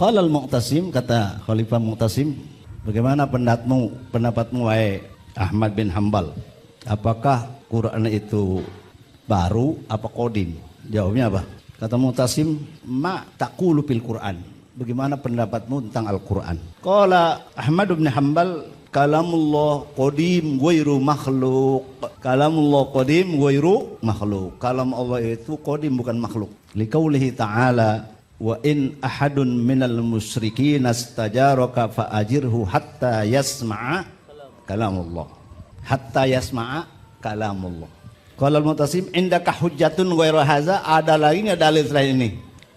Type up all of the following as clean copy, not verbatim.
Qala al-Mu'tasim, kata Khalifah Mu'tasim, bagaimana pendapatmu wahai Ahmad bin Hanbal? Apakah Quran itu baru apa qadim? Jawabnya apa? Kata Mu'tasim, ma taqulu fil Quran? Bagaimana pendapatmu tentang Al-Quran? Qala Ahmad bin Hanbal, kalamullah qadim ghairu makhluk. Kalamullah qadim ghairu makhluk. Kalam Allah itu qadim, bukan makhluk. Liqaulihi ta'ala, wa in ahadun minal musyrikin astajaraka fa'ajirhu hatta yasma'a kalamullah. Hatta yasma'a kalamullah. Qala al-Mu'tasim, indaka hujjatun ghairu hadza? Ada lagi enggak dalil selain ini?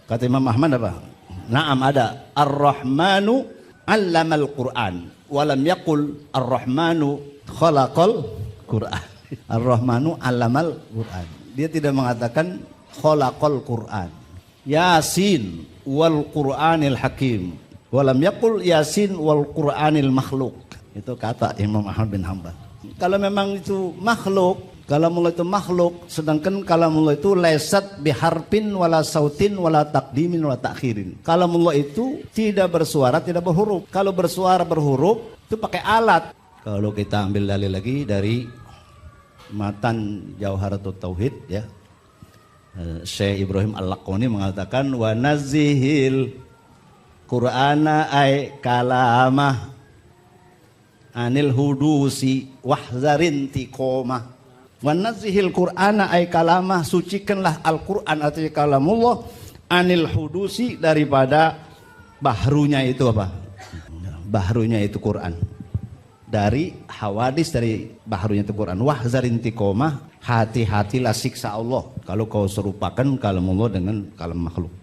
Kata Imam Ahmad apa? Naam, ada. Ar-Rahmanu 'allamal Qur'an wa lam yaqul Ar-Rahmanu khalaqal Qur'an. Ar-Rahmanu 'allamal Qur'an. Dia tidak mengatakan khalaqal Qur'an. Yasin wal Qur'anil Hakim. Wa lam yaqul Yasin wal Qur'anil Makhluk. Itu kata Imam Ahmad bin Hanbal. Kalau memang itu makhluk, kalamullah itu makhluk, sedangkan kalamullah itu laisat biharfin wala sautin wala taqdimin wala ta'khirin. Kalamullah itu tidak bersuara, tidak berhuruf. Kalau bersuara berhuruf itu pakai alat. Kalau kita ambil dalil lagi dari matan Jauharatut Tauhid, ya, Syekh Ibrahim Al-Laqani mengatakan, wa nazihil Qur'ana ay kalamah anil hudusi wahzarin tiqomah. Wa nazihil Qur'ana ay kalamah, sucikanlah Al-Qur'an atau kalamullah, anil hudusi, daripada bahrunya itu apa? Bahrunya itu Quran. Dari hawadis, dari bahrunya itu Quran. Wahzarin tiqomah, hati-hatilah siksa Allah kalau kau serupakan kalamullah dengan kalam makhluk.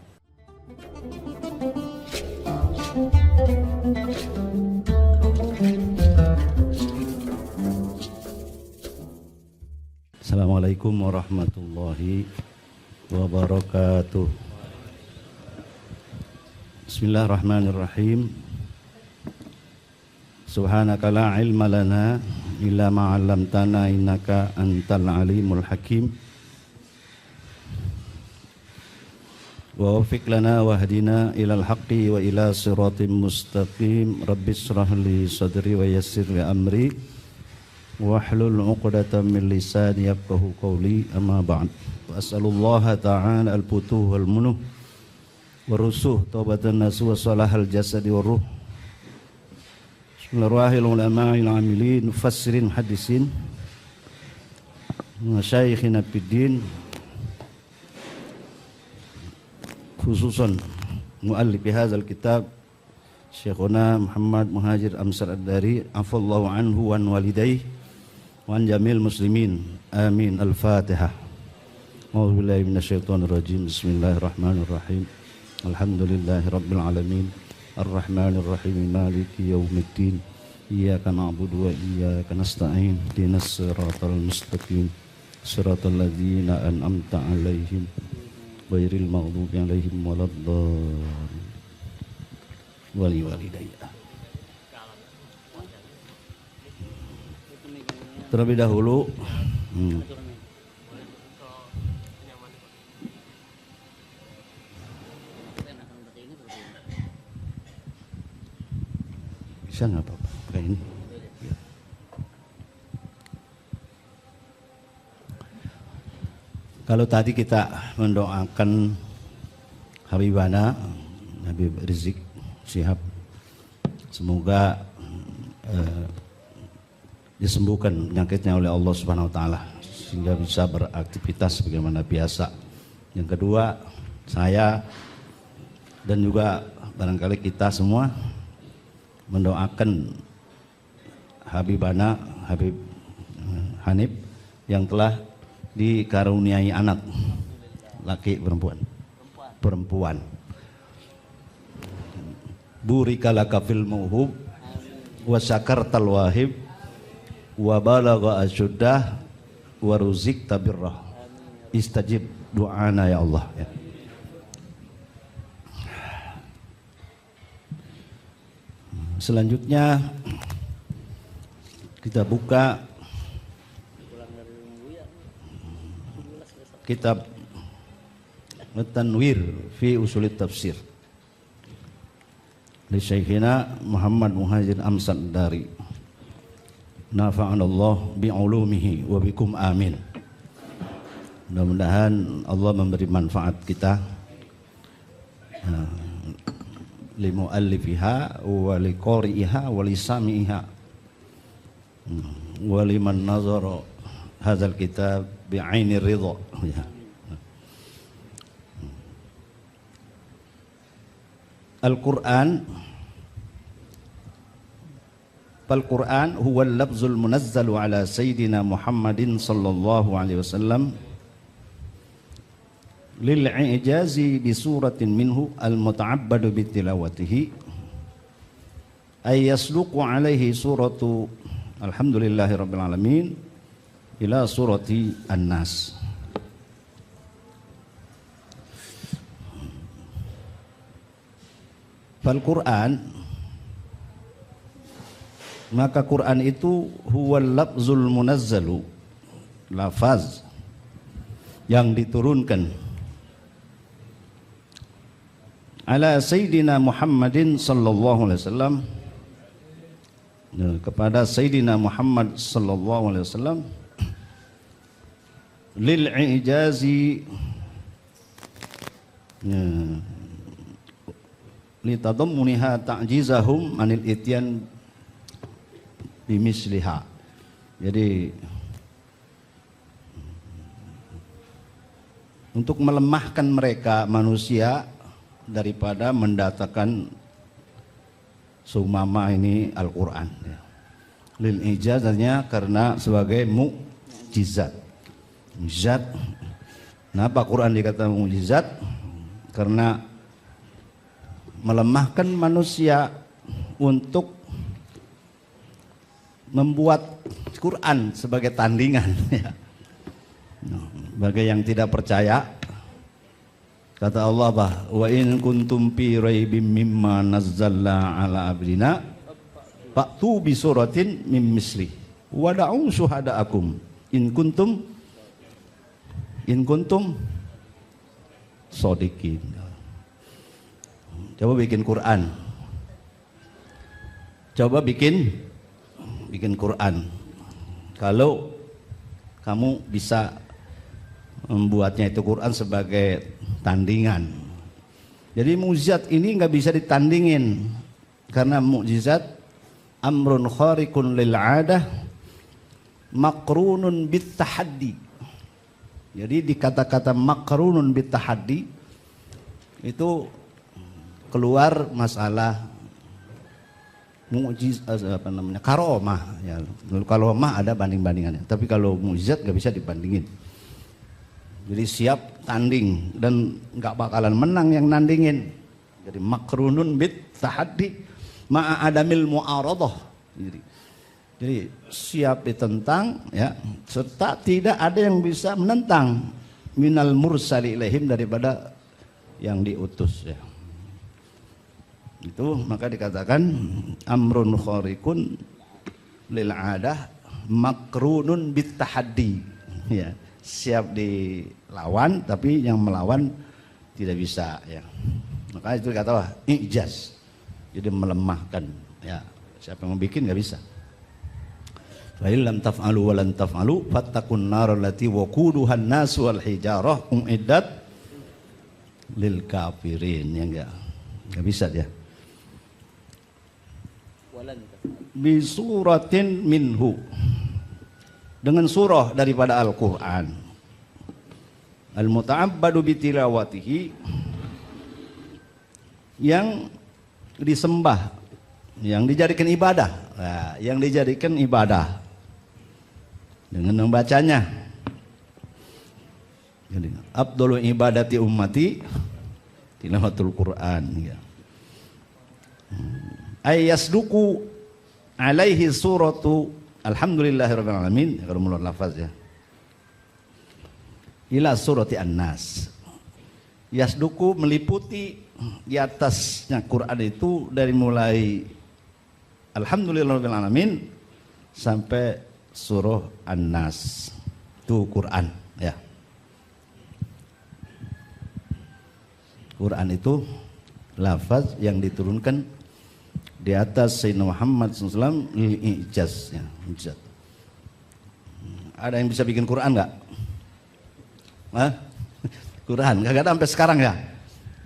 Assalamualaikum warahmatullahi wabarakatuh. Bismillahirrahmanirrahim. Subhanaka la ilma lana illa ma 'allamtana innaka antal alimul hakim. Wa waffiq lana wahdina ilal haqqi wa ila siratim mustaqim. Rabbis shrah li sadri wa yassir li amri wahlul 'uqdatam min lisani yafqahu qawli, amma ba'd. Wa as'alullaha ta'ala al-futuh wal munuh wa rusuh taubatan nasuh wa salahal jasadi wa ruh. Bismillahirrahmanirrahim. Ulama'il amilin mufassirin hadisin masyayikhina fiddin, khususan muallif hadzal kitab Syekhuna Muhammad Muhajir Amsar Ad-Dari, afallahu anhu wa walidayhi wa an jamil muslimin, amin. Al-Fatihah. A'udzubillahi minasyaitonir rajim. Bismillahirrahmanirrahim. Alhamdulillahi rabbil alamin, arrahmanir rahim, maliki yaumiddin, iyyaka na'budu wa iyyaka nasta'in, ihdinas siratal mustaqim, siratal ladzina an'amta 'alaihim ghairil maghdubi 'alaihim waladdallin. Wali walidayya. Terlebih dahulu bisa nggak apa-apa pakai ini ya. Kalau tadi kita mendoakan Habibana Habib Rizik Syihab, semoga disembuhkan penyakitnya oleh Allah Subhanahu wa taala sehingga bisa beraktivitas sebagaimana biasa. Yang kedua, saya dan juga barangkali kita semua mendoakan Habibana Habib Hanif yang telah dikaruniai anak laki perempuan. Burikalaka fil mauhub wa syakartal wahib wa balagha asyuddah wa ruzikta birrah. Istajib doana ya Allah ya. Selanjutnya kita buka kitab At-Tanwir fi Usulit Tafsir. li Syekhina Muhammad Muhajir Amsad Dari. Nafa'anallah bi'ulumihi wa bikum amin. Mudah-mudahan Allah memberi manfaat kita li muallifiha wa li qari'iha wa li sami'iha wa liman nazara hadzal kitab bi'aini ridha. Al-Quran Al-Quran huwa al-lafzul munazzalu ala Sayyidina Muhammadin sallallahu alaihi wasallam lil-i'jazi bi suratin minhu al-muta'abbadu bi tilawatihi ay yasluqu alaihi suratu alhamdulillahi rabbil alamin ila surati An-Nas. Al-Quran, maka Quran itu huwal lafzul munazzalu, lafaz yang diturunkan ala Sayyidina Muhammadin sallallahu alaihi wasallam, kepada Sayyidina Muhammad sallallahu alaihi wasallam, lil i'jazi, litadammuniha ta'jizahum anil ityan bimisliha. Jadi untuk melemahkan mereka manusia daripada mendatangkan sumama ini Al-Quran. Lil ijazahnya karena sebagai mukjizat. Mukjizat. Kenapa Quran dikatakan mukjizat? Karena melemahkan manusia untuk membuat Quran sebagai tandingan. Bagi yang tidak percaya, kata Allah, wa in kuntum fi raibim mimma nazzalna ala abdina fa'tu bi suratin mim misli wada'u syuhada'akum in kuntum shodiqin. Coba bikin Quran. Coba bikin Quran. Kalau kamu bisa membuatnya itu Quran sebagai tandingan. Jadi mukjizat ini nggak bisa ditandingin, karena mukjizat amrun khariqun lil 'adah makrunun bit tahaddi. Jadi di kata-kata makrunun bit tahaddi itu keluar masalah mukjizat, karomah ya. Karomah ada banding-bandingannya, tapi kalau mukjizat nggak bisa dibandingin. Jadi siap tanding dan nggak bakalan menang yang nandingin. Jadi makrunun bit tahaddi ma'a adamil mu'aradah. Jadi siap ditentang ya, serta tidak ada yang bisa menentang minal mursali ilaihim, daripada yang diutus ya. Itu maka dikatakan amrun khariqun lil 'adah makrunun bit tahaddi ya, siap dilawan tapi yang melawan tidak bisa ya. Maka itu dikatakan ijaz, jadi melemahkan ya, siapa yang bikin nggak bisa. Fa illam taf'alu wa lan taf'alu fattaqun nar allati waquduhan nas wal hijarah uiddat lil kafirin. Ya enggak bisa dia. Bi suratin minhu, dengan surah daripada Al-Quran, al-muta'abbadu bi tilawatihi, yang disembah, yang dijadikan ibadah, nah, yang dijadikan ibadah dengan membacanya. Jadi afdhalu ibadati ummati tilawatul Quran ya. Ayasduku alaihi suratu alhamdulillahirabbil alamin, kalau menurut lafaz ya, ila surati An-Nas. Yasduku meliputi di atasnya Quran itu dari mulai alhamdulillahirabbil alamin sampai surah An-Nas. Itu Quran ya. Quran itu lafaz yang diturunkan di atas Sayyidina Muhammad SAW ijaz ya, ijaz. Ada yang bisa bikin Quran nggak? Quran nggak ada sampai sekarang ya.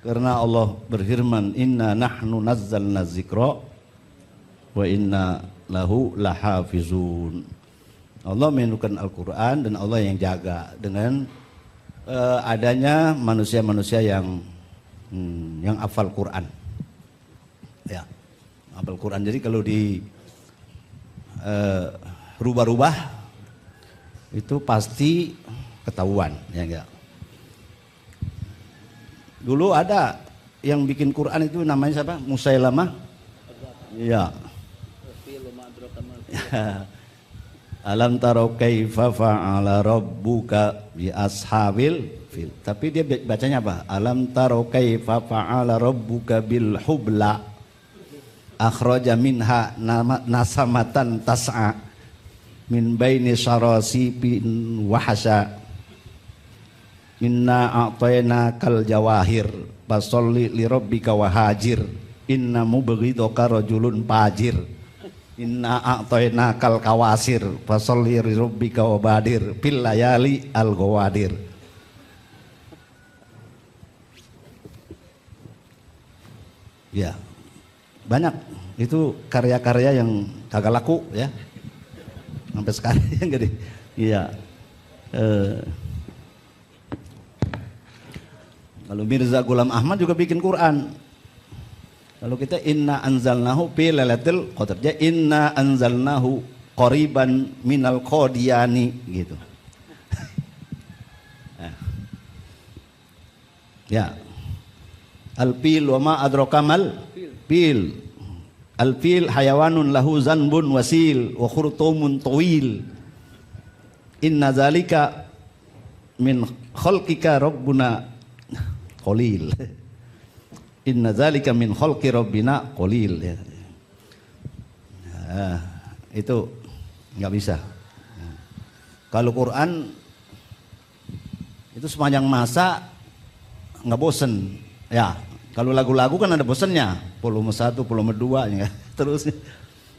Karena Allah berfirman, Inna nahnu nazzalna dzikra wa inna lahu lahafizun. Allah menurunkan Al-Quran dan Allah yang jaga dengan adanya manusia-manusia yang hafal Quran. Ya, hafal Quran. Jadi kalau di rubah-rubah itu pasti ketahuan, ya enggak. Dulu ada yang bikin Quran itu namanya siapa? Musailamah. Iya. Alam taro kaifa fa'ala rabbuka bi ashabil fil. Tapi dia bacanya apa? Alam taro kaifa fa'ala rabbuka bil hubla. Akhraja minha nasamatan tas'a min baini sarasibin wahasa. Inna a'tayna kal jawahir fasolli li rabbika wahajir inna mubghidaka rajulun fajir inna a'tayna kal kawasir fasolli li rabbika wabadir fil layali al ghawadir. Ya, banyak itu karya-karya yang kagak laku ya sampai sekarang yang gede. Iya. Kalau Mirza Ghulam Ahmad juga bikin Quran. Kalau kita inna anzalnahu fi lailatul qadar. Ya inna anzalnahu qariban minal qadiyani gitu. Ya. Al-fil wa ma adraka mal fil. Al-fil hayawanun lahu zanbun wasil wa khurtumun tawil. Inna zalika min khalqika rabbuna qalil. Inna zalika min khalqi rabbina qalil ya. Nah, itu nggak bisa. Kalau Quran itu sepanjang masa nggak bosen ya. Kalau lagu-lagu kan ada bosennya, volume 1, volume 2 ya, terus.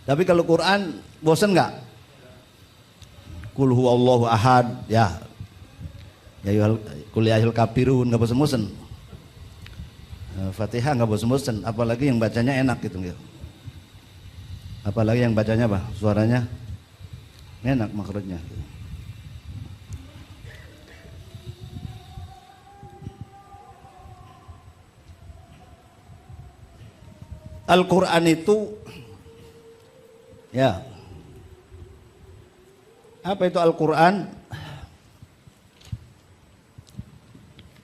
Tapi kalau Quran bosen nggak? Qul huwallahu ahad ya. Ya qul ya ayyuhal kafirun nggak bosen-bosen. Fatihah nggak bosen-bosen, apalagi yang bacanya enak gitu ya. Apalagi yang bacanya apa? Suaranya enak makrotnya. Al-Quran itu ya, apa itu Al-Quran?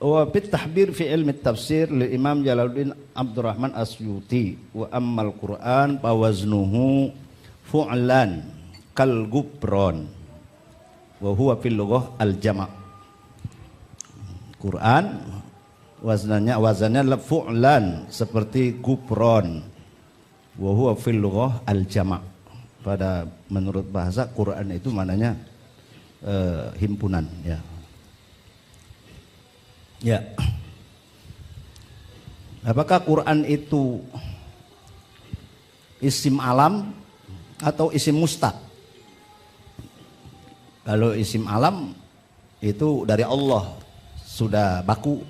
Wa fit tahbir fi ilmi tafsir li Imam Jalaluddin Abdurrahman Asyuti wa ammal Quran fawaznuhu fu'lan kal gubron wa huwa fil lughah al jama'. Quran wazannya fu'lan seperti gubron wa huwa fil lughah al jama'. Pada menurut bahasa Quran itu maknanya himpunan ya. Ya. Apakah Quran itu isim alam atau isim mustaq? Kalau isim alam itu dari Allah sudah baku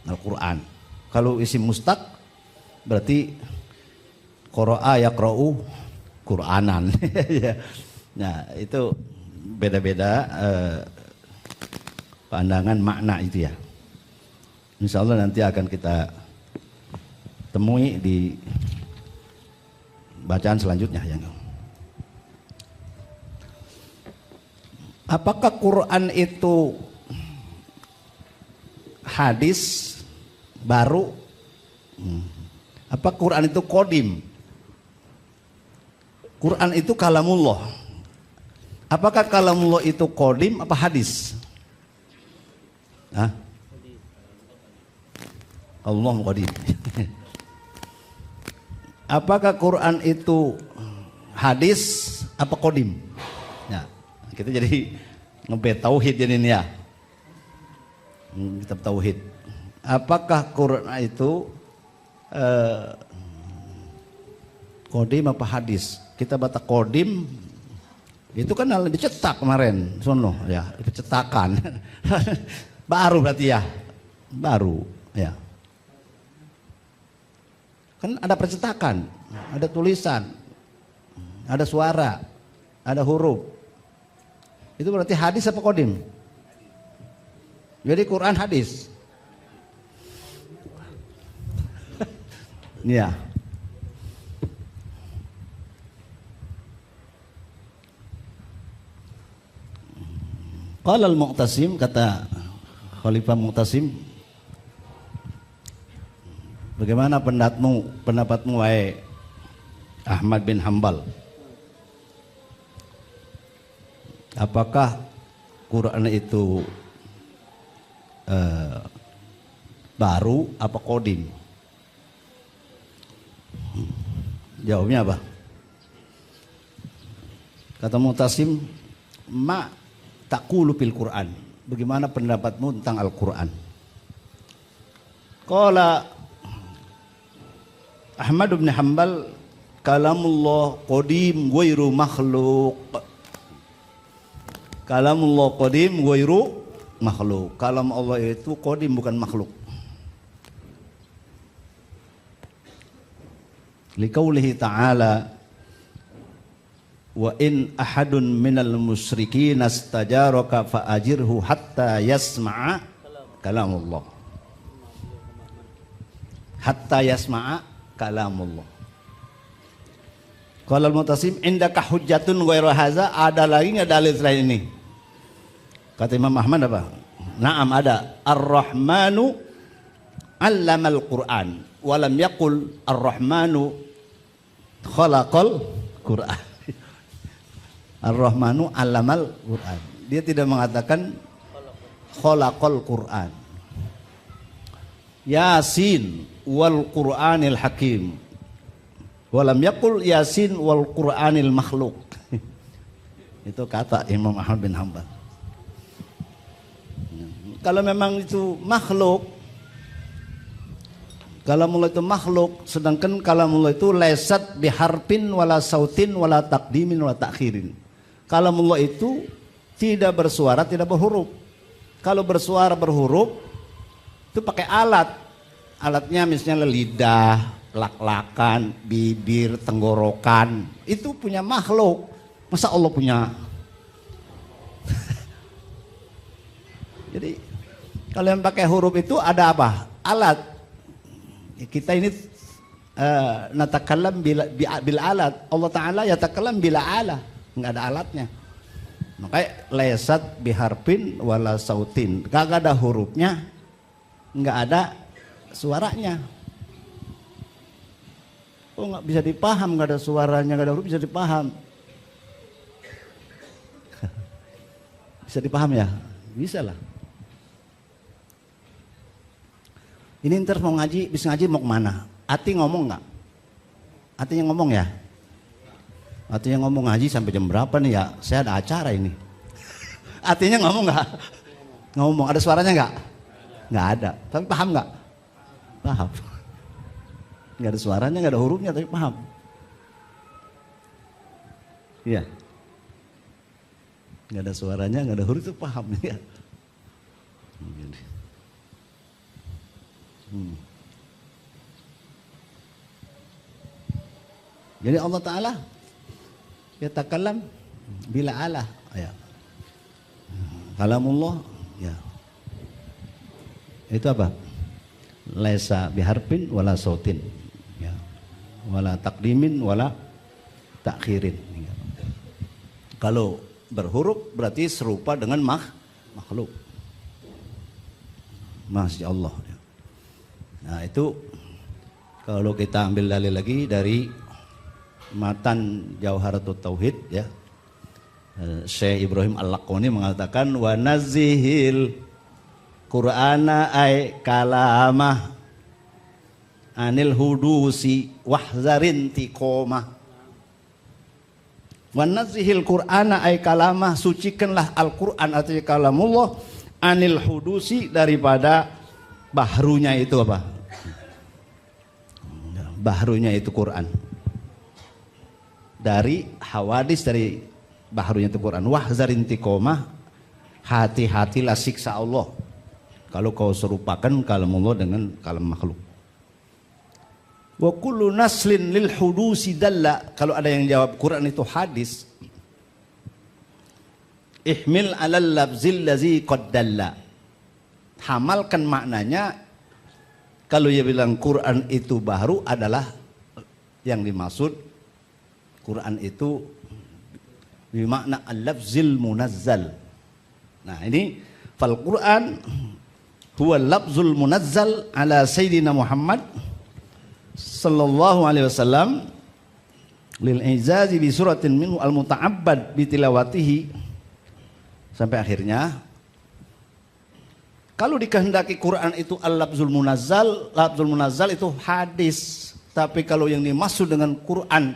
Al-Quran. Kalau isim mustaq berarti qara'a yaqra'u Qur'anan. Nah, itu beda-beda pandangan makna itu ya. Insya Allah nanti akan kita temui di bacaan selanjutnya ya. Apakah Quran itu hadis baru? Apa Quran itu qadim? Quran itu kalamullah. Apakah kalamullah itu qadim apa hadis? Hah? Allah qadim. Apakah Quran itu hadis apa qadim? Ya, kita jadi ngebet tauhid ini ya. Kitab tauhid. Apakah Quran itu Kodim apa hadis? Kita baca kodim itu kan dicetak kemarin, sono ya, cetakan. Baru berarti ya, baru ya. Kan ada percetakan, ada tulisan, ada suara, ada huruf. Itu berarti hadis apa kodim? Jadi Quran hadis. Ya. Qala al-Mu'tasim, kata Khalifah Mu'tasim, bagaimana pendapatmu wahai Ahmad bin Hanbal? Apakah Quran itu baru apa kodim? Jawabnya apa? Kata Mu'tasim, ma taqulu fil Quran. Bagaimana pendapatmu tentang Al-Quran? Qala Ahmad bin Hanbal, kalamullah qadim ghairu makhluk. Kalamullah qadim ghairu makhluk. Kalam Allah itu qadim, bukan makhluk. Liqaulihi ta'ala, wa in ahadun minal musyrikin astajaraka fa'ajirhu hatta yasma'a kalamullah. Hatta yasma'a kalamullah. Qala al-Mu'tasim, indaka hujjatun ghairu hadza? Ada lagi enggak dalil selain ini? Kata Imam Ahmad apa? Naam, ada. Ar-Rahmanu 'allamal Qur'an wa lam yaqul Ar-Rahmanu khalaqal Qur'an. Ar-Rahmanu 'allamal Qur'an. Dia tidak mengatakan khalaqal Qur'an. Yasin wal Qur'anil Hakim. Walam yaqul Yasin wal Qur'anil makhluk. Itu kata Imam Ahmad bin Hanbal. Kalau memang itu makhluk, kalamullah itu makhluk, sedangkan kalamullah itu laisat biharfin wala sautin wala taqdimin wala ta'khirin. Kalamullah itu tidak bersuara, tidak berhuruf. Kalau bersuara berhuruf itu pakai alat. Alatnya misalnya lidah, lak-lakan, bibir, tenggorokan. Itu punya makhluk. Masa Allah punya? Jadi kalau yang pakai huruf itu ada apa? Alat. Kita ini natakallam bil alat. Allah Ta'ala yatakallam bila alat. Enggak ada alatnya. Makanya laisat biharfin wala sautin. Kagak ada hurufnya, enggak ada suaranya. Oh, enggak bisa dipaham, enggak ada suaranya, enggak ada huruf, bisa dipaham. Bisa dipaham ya? Bisa lah. Ini ntar mau ngaji, bisa ngaji mau kemana? Ati ngomong nggak? Atinya ngomong ya? Atinya ngomong ngaji sampai jam berapa nih ya? Saya ada acara ini. Atinya ngomong nggak? Ngomong, ada suaranya nggak? Nggak ada. Tapi paham nggak? Paham. Nggak ada suaranya, nggak ada hurufnya, tapi paham. Iya. Nggak ada suaranya, nggak ada huruf, itu paham ya. Jadi Allah Ta'ala yatakallam bila alah ya. Kalamullah ya. Itu apa? Laisa biharfin wala sautin ya. Wala taqdimin wala ta'khirin ya. Kalau berhuruf berarti serupa dengan makhluk. Masya Allah ya. Nah itu kalau kita ambil dalil lagi dari matan Jauharatut Tauhid ya, Syekh Ibrahim Al-Laqani mengatakan wa nazihil Qur'ana ay kalamah anil hudusi wahzarin tiqomah. Wa nazihil Qur'ana ay kalamah, sucikanlah Al-Qur'an atau kalamullah anil hudusi, daripada bahrunya itu apa? Bahrunya itu Quran. dari hawadis, dari baharunya itu Quran. Wahzar intiqomah, hati-hatilah siksa Allah kalau kau serupakan kalam Allah dengan kalam makhluk. Wa kullu naslin lil hudusi dalla, kalau ada yang jawab Quran itu hadis, ihmil alal labzil lazi qad dalla, hamalkan maknanya. Kalau dia bilang Quran itu baru, adalah yang dimaksud Quran itu bermakna al-lafzil munazzal. Nah ini fal Quran huwa lafzul munazzal ala sayyidina Muhammad sallallahu alaihi wasallam lil izazi bi suratin minhu al muta'abbad bi tilawatihi, sampai akhirnya. Kalau dikehendaki Quran itu al-lafzul munazzal itu hadis. Tapi kalau yang dimaksud dengan Quran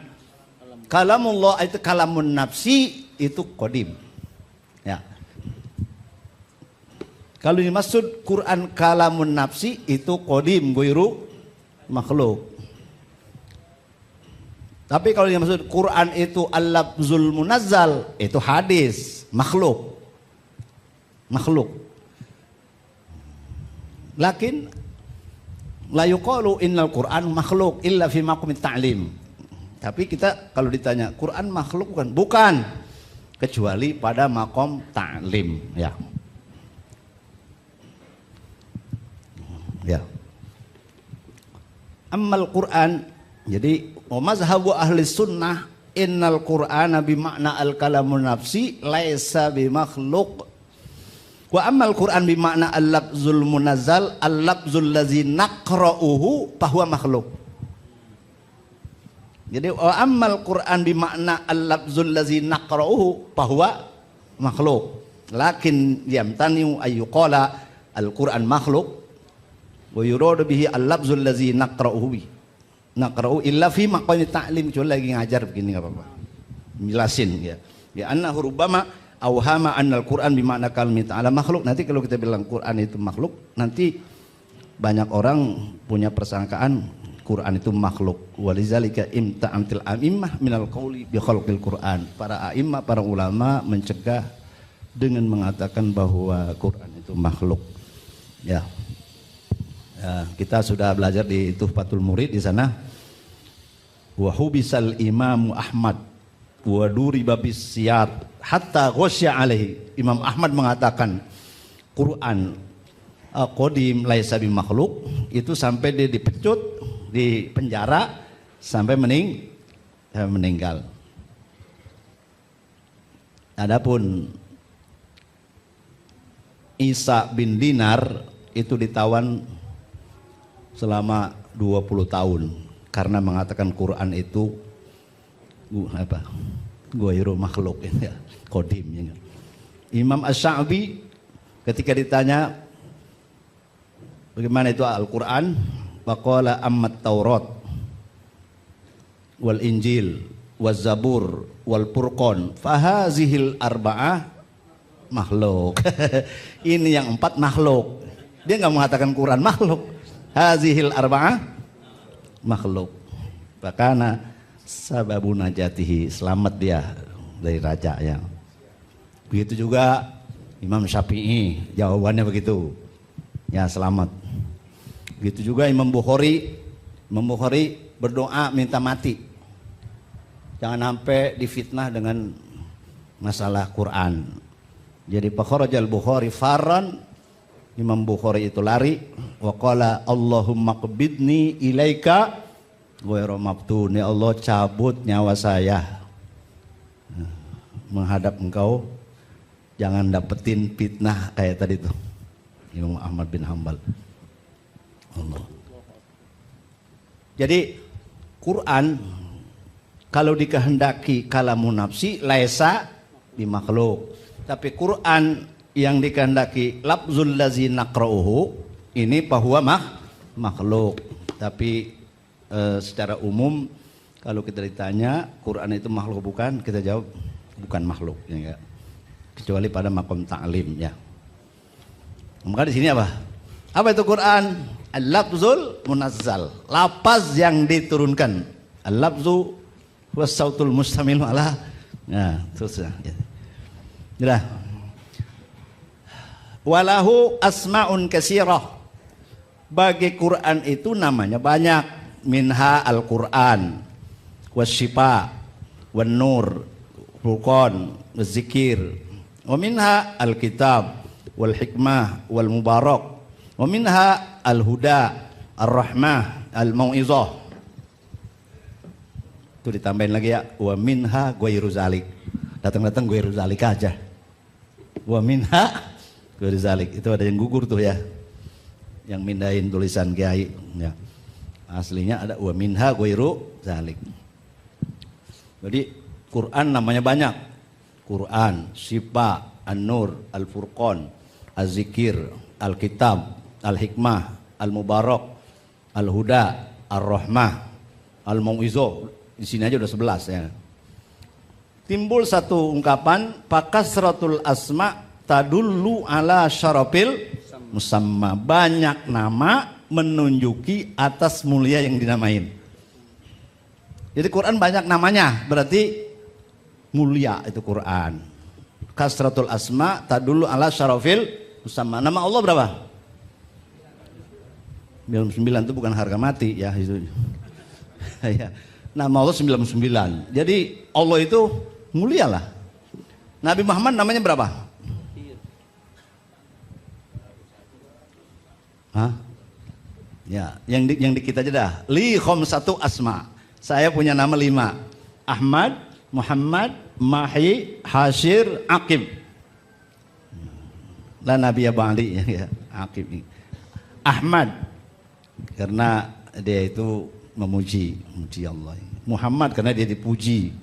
kalamullah itu kalamun nafsi, itu qadim. Ya. Kalau dimaksud Quran kalamun nafsi, itu qadim, ghairu makhluk. Tapi kalau dimaksud Quran itu al-lafzul munazzal, itu hadis, makhluk. Lakin la yuqalu innal Quran makhluk illa fi maqamit ta'lim. Tapi kita kalau ditanya Quran makhluk bukan, kecuali pada makom ta'lim, ya. Ya. Ammal Quran, jadi mazhabu ahli sunnah innal Qur'ana bimakna al-kalamun nafsi laisa bimakhluk. Wa ammal Quran bimakna al-lafzul munazzal al-lafzul lazi naqra'uhu fahuwa makhluk. Jadi wa ammal Quran bimakna al-lafzul lazi naqra'uhu fahuwa makhluk. Lakin yamtani'u ayyuqala al-Quran makhluk wa yuradu bihi al-lafzul lazi naqra'uhu illa fi maqami ta'lim. Cuma lagi ngajar begini enggak apa-apa. Jelasin ya. Ya annahu rubbama awhama annal Quran bimakna kalmi ta'ala makhluk. Nanti kalau kita bilang Quran itu makhluk, nanti banyak orang punya persangkaan Quran itu makhluk. Walizalika imta'amtil a'immah minal qawli bi khalqil Quran. Para a'immah, para ulama mencegah dengan mengatakan bahwa Quran itu makhluk. Ya. Ya, kita sudah belajar di Tuhfatul Murid di sana. Wa hubisal Imam Ahmad wa duriba bis siyat hatta ghasya alaihi. Imam Ahmad mengatakan Quran qadim laisa bi makhluk, itu sampai dia dipecut, di penjara sampai meninggal. Adapun Isa bin Dinar itu ditawan selama 20 tahun karena mengatakan Quran itu ghairu makhluk, ya, qadim, ya. Imam Asy-Sya'bi ketika ditanya bagaimana itu Al-Quran, faqala ammat Taurat wal Injil waz Zabur wal Furqan fahazihil arba'ah makhluk. Ini yang 4 makhluk. Dia nggak mengatakan Quran makhluk. Hazihil arba'ah makhluk. Fakana sababu najatihi, selamat dia dari raja, ya. Begitu juga Imam Syafi'i, jawabannya begitu, ya, selamat. Begitu juga Imam Bukhari berdoa minta mati, jangan sampai difitnah dengan masalah Quran. Jadi fakharajal Bukhari farran, Imam Bukhari itu lari, wa qala Allahumma qbidni ilaika ghairu maftun, ya Allah cabut nyawa saya menghadap engkau, jangan dapetin fitnah kayak tadi tuh Imam Ahmad bin Hanbal. Allah. Jadi Quran kalau dikehendaki kalamun nafsi laisa bimakhluk, tapi Quran yang dikehendaki lafzul lazi naqra'uhu ini bahwa makhluk. Tapi secara umum kalau kita ditanya Quran itu makhluk bukan, kita jawab bukan makhluk, ya, kecuali pada makom ta'lim, ya. Maka di sini apa? Apa itu Quran? Al-lafzul munazzal, lafaz yang diturunkan. Al-lafzu Wasautul mustamilu ala. Nah, terus ya. Sudah. Walahu asmaun katsirah. Bagi Quran itu namanya banyak. Minha Al-Quran, wasyifa, wan nur, furqan, wazikir. Wa minha Al-Kitab, wal hikmah, wal mubarak. Wa minha Al-Huda, Ar-Rahmah, Al-Mau'izah. Itu ditambahin lagi ya, wa minha ghairu zalik. Datang-datang ghairu zalik aja. Wa minha ghairu zalik. Itu ada yang gugur tuh ya. Yang mindahin tulisan kiai ya. Aslinya ada wa minha ghairu zalik. Jadi Quran namanya banyak. Quran, Syifa, An-Nur, Al-Furqan, Az-Zikir, Al-Kitab, Al-Hikmah, Al-Mubarak, Al-Huda, Ar-Rahmah, Al-Mau'izah. Di sini aja udah 11 ya. Timbul satu ungkapan, pakasratul asma tadullu ala syarafil musamma. Banyak nama menunjuki atas mulia yang dinamain. Jadi Quran banyak namanya, berarti mulia itu Quran. Kasratul asma tadullu ala syarafil musamma. Nama Allah berapa? 99 itu bukan harga mati ya itu. Ya. Nama Allah 99. Jadi Allah itu mulia lah. Nabi Muhammad namanya berapa? Hah? Ya, yang di kita aja dah. Li khamsatu asma. Saya punya nama 5. Ahmad, Muhammad, Mahi, Hasyir, Aqib. La nabiyya ba'di ya, Aqib ini. Ahmad karena dia itu memuji Allah. Muhammad karena dia dipuji.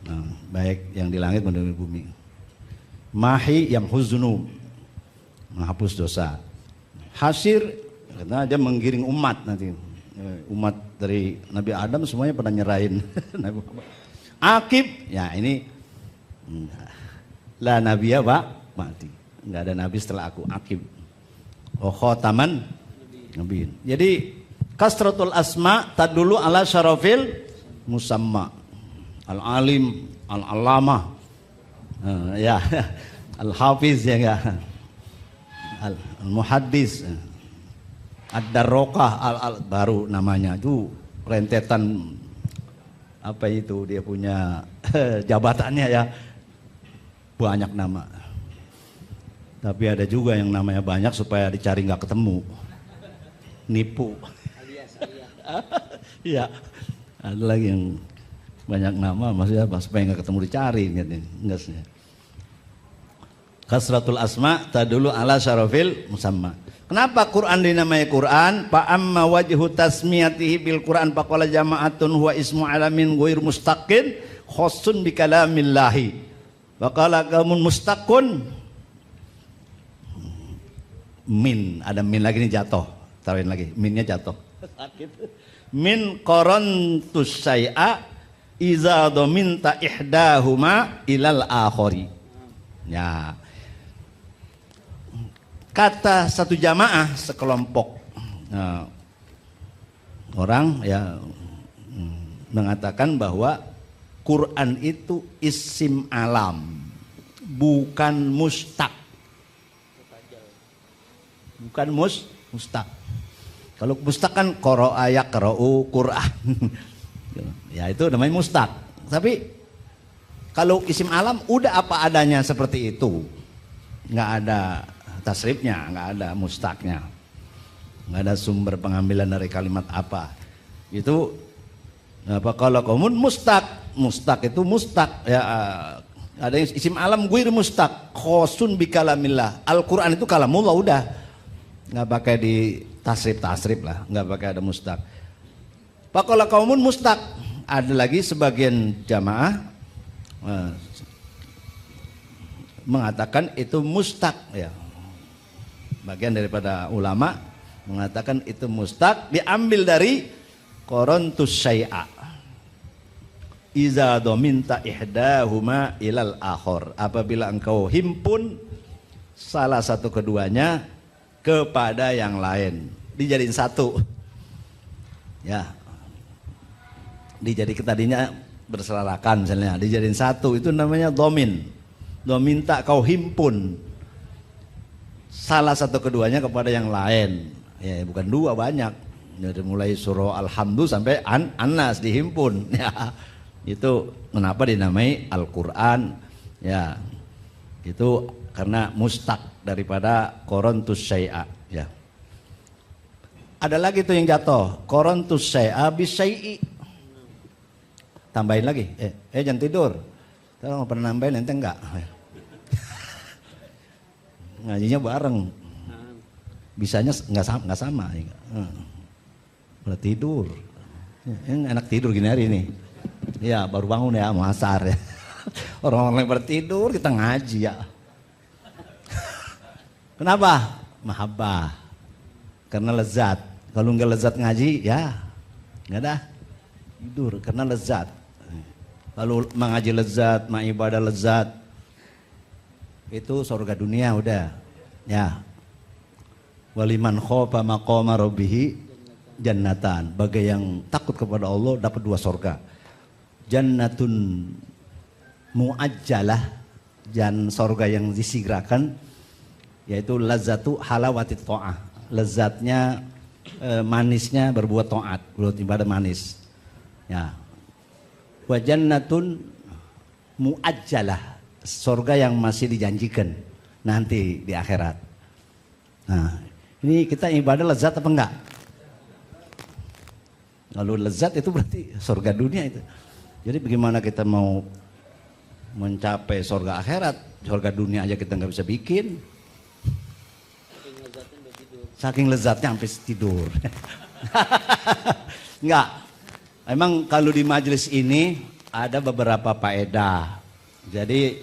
Nah, baik yang di langit maupun di bumi. Mahi yang huznu, menghapus dosa. Hasyir karena dia menggiring umat nanti. Umat dari Nabi Adam semuanya pada nyerahin Nabi Muhammad. Aqib, ya ini la nabiyya ba'di. Enggak ada nabi setelah aku. Aqib. Oh khataman nabiin. Jadi kasratul asma tadulu ala syarafil musamma. Al-alim, al-allamah, ya, al-hafiz ya enggak, al-muhaddis, ad-darrokah, baru namanya itu rentetan apa itu dia punya jabatannya ya, banyak nama. Tapi ada juga yang namanya banyak supaya dicari nggak ketemu, nipu. Iya, ada lagi yang banyak nama maksudnya supaya nggak ketemu dicari gitu. Enggak sih. Kasratul asma tadulu ala syarafil musamma. Kenapa Quran dinamai Quran? Fa amma wajhu tasmiyatihi bil Quran faqala jama'atun huwa ismu alamin ghair mustaqin khassun bi kalamillahi. Faqala qaumun mustaqun min, ada min lagi nih jatuh. Taruhin lagi, minnya jatuh. Min qarantus syai'a iza dominta ihdahuma ilal akhori. Ya. Kata satu jamaah sekelompok orang ya mengatakan bahwa Quran itu isim alam, bukan mustaq. Bukan mustaq. Kalau mustaq kan qara'a yaqra'u Quran. Ya itu namanya mustaq. Tapi kalau isim alam udah apa adanya seperti itu, nggak ada tasrifnya, nggak ada mustaqnya, nggak ada sumber pengambilan dari kalimat apa. Itu apa kalau komun mustaq itu mustaq ya, ada yang isim alam guir mustaq khosun bi kalamillah. Al-Quran itu kalamullah udah, nggak pakai di tasrif lah, nggak pakai ada mustaq. Pakola kaumun mustaq. Ada lagi sebagian jamaah mengatakan itu mustaq ya. Bagian daripada ulama mengatakan itu mustaq diambil dari qarantus syai'a. Iza dominta ihdahuma ilal akhor. Apabila engkau himpun salah satu keduanya kepada yang lain, dijadiin satu. Ya. Dijadikan tadinya berselarakan misalnya, dijadiin satu, itu namanya domin. Dominta kau himpun salah satu keduanya kepada yang lain. Ya bukan dua, banyak. Dari mulai surah Alhamdulillah sampai An-Nas dihimpun. Ya, itu kenapa dinamai Al-Quran? Ya, itu karena mustaq daripada Qorontus syai'a. Ya. Ada lagi tuh yang jatuh, Qorontus syai'a bisyai'i. Tambahin lagi, jangan tidur. Kalau pernah nambahin ente enggak? Ngajinya bareng. Bisanya enggak sama. Udah tidur. Enak tidur gini hari ini. Ya baru bangun ya, mau asar ya. Orang-orang yang bertidur kita ngaji ya. Kenapa? Mahabbah. Karena lezat. Kalau enggak lezat ngaji ya enggak dah. Tidur karena lezat. Lalu mengaji lezat, mengibadah lezat. Itu surga dunia udah. Ya. Waliman khofa maqama rabbih jannatan. Bagi yang takut kepada Allah dapat 2 surga. Jannatun muajjalah, dan surga yang disegerakan, yaitu lazatu halawatit ta'ah. Lezatnya manisnya berbuat taat, berbuat ibadah manis. Ya. Wa jannatun muajjalah, surga yang masih dijanjikan nanti di akhirat. Nah, ini kita ibadah lezat apa enggak? Lalu lezat itu berarti surga dunia itu. Jadi bagaimana kita mau mencapai surga akhirat? Surga dunia aja kita nggak bisa bikin. Saking lezatnya sampai tidur. Enggak. Emang kalau di majelis ini ada beberapa faedah. Jadi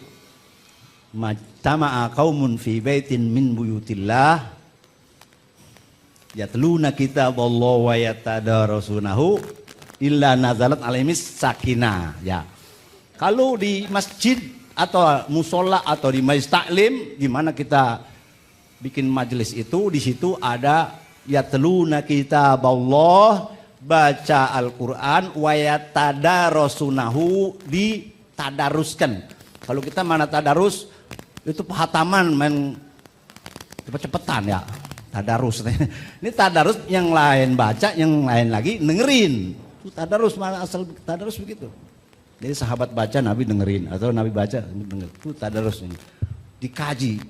majtama'a qaumun fi baitin min buyutillah yatluna kitaballah wa yatadarasunahu illa nazalat alaihimis sakinah. Ya. Kalau di masjid atau musola atau di majelis taklim, di mana kita bikin majelis itu, di situ ada yatluna kitaballah, baca Al-Qur'an, wa yatadarasunahu, ditadaruskan. Kalau kita mana tadarus itu penghataman main cepet-cepetan ya. Tadarus. Ini tadarus yang lain baca, yang lain lagi dengerin. Itu tadarus, mana asal tadarus begitu. Jadi sahabat baca, Nabi dengerin, atau Nabi baca, Nabi denger. Itu tadarus ini. Dikaji.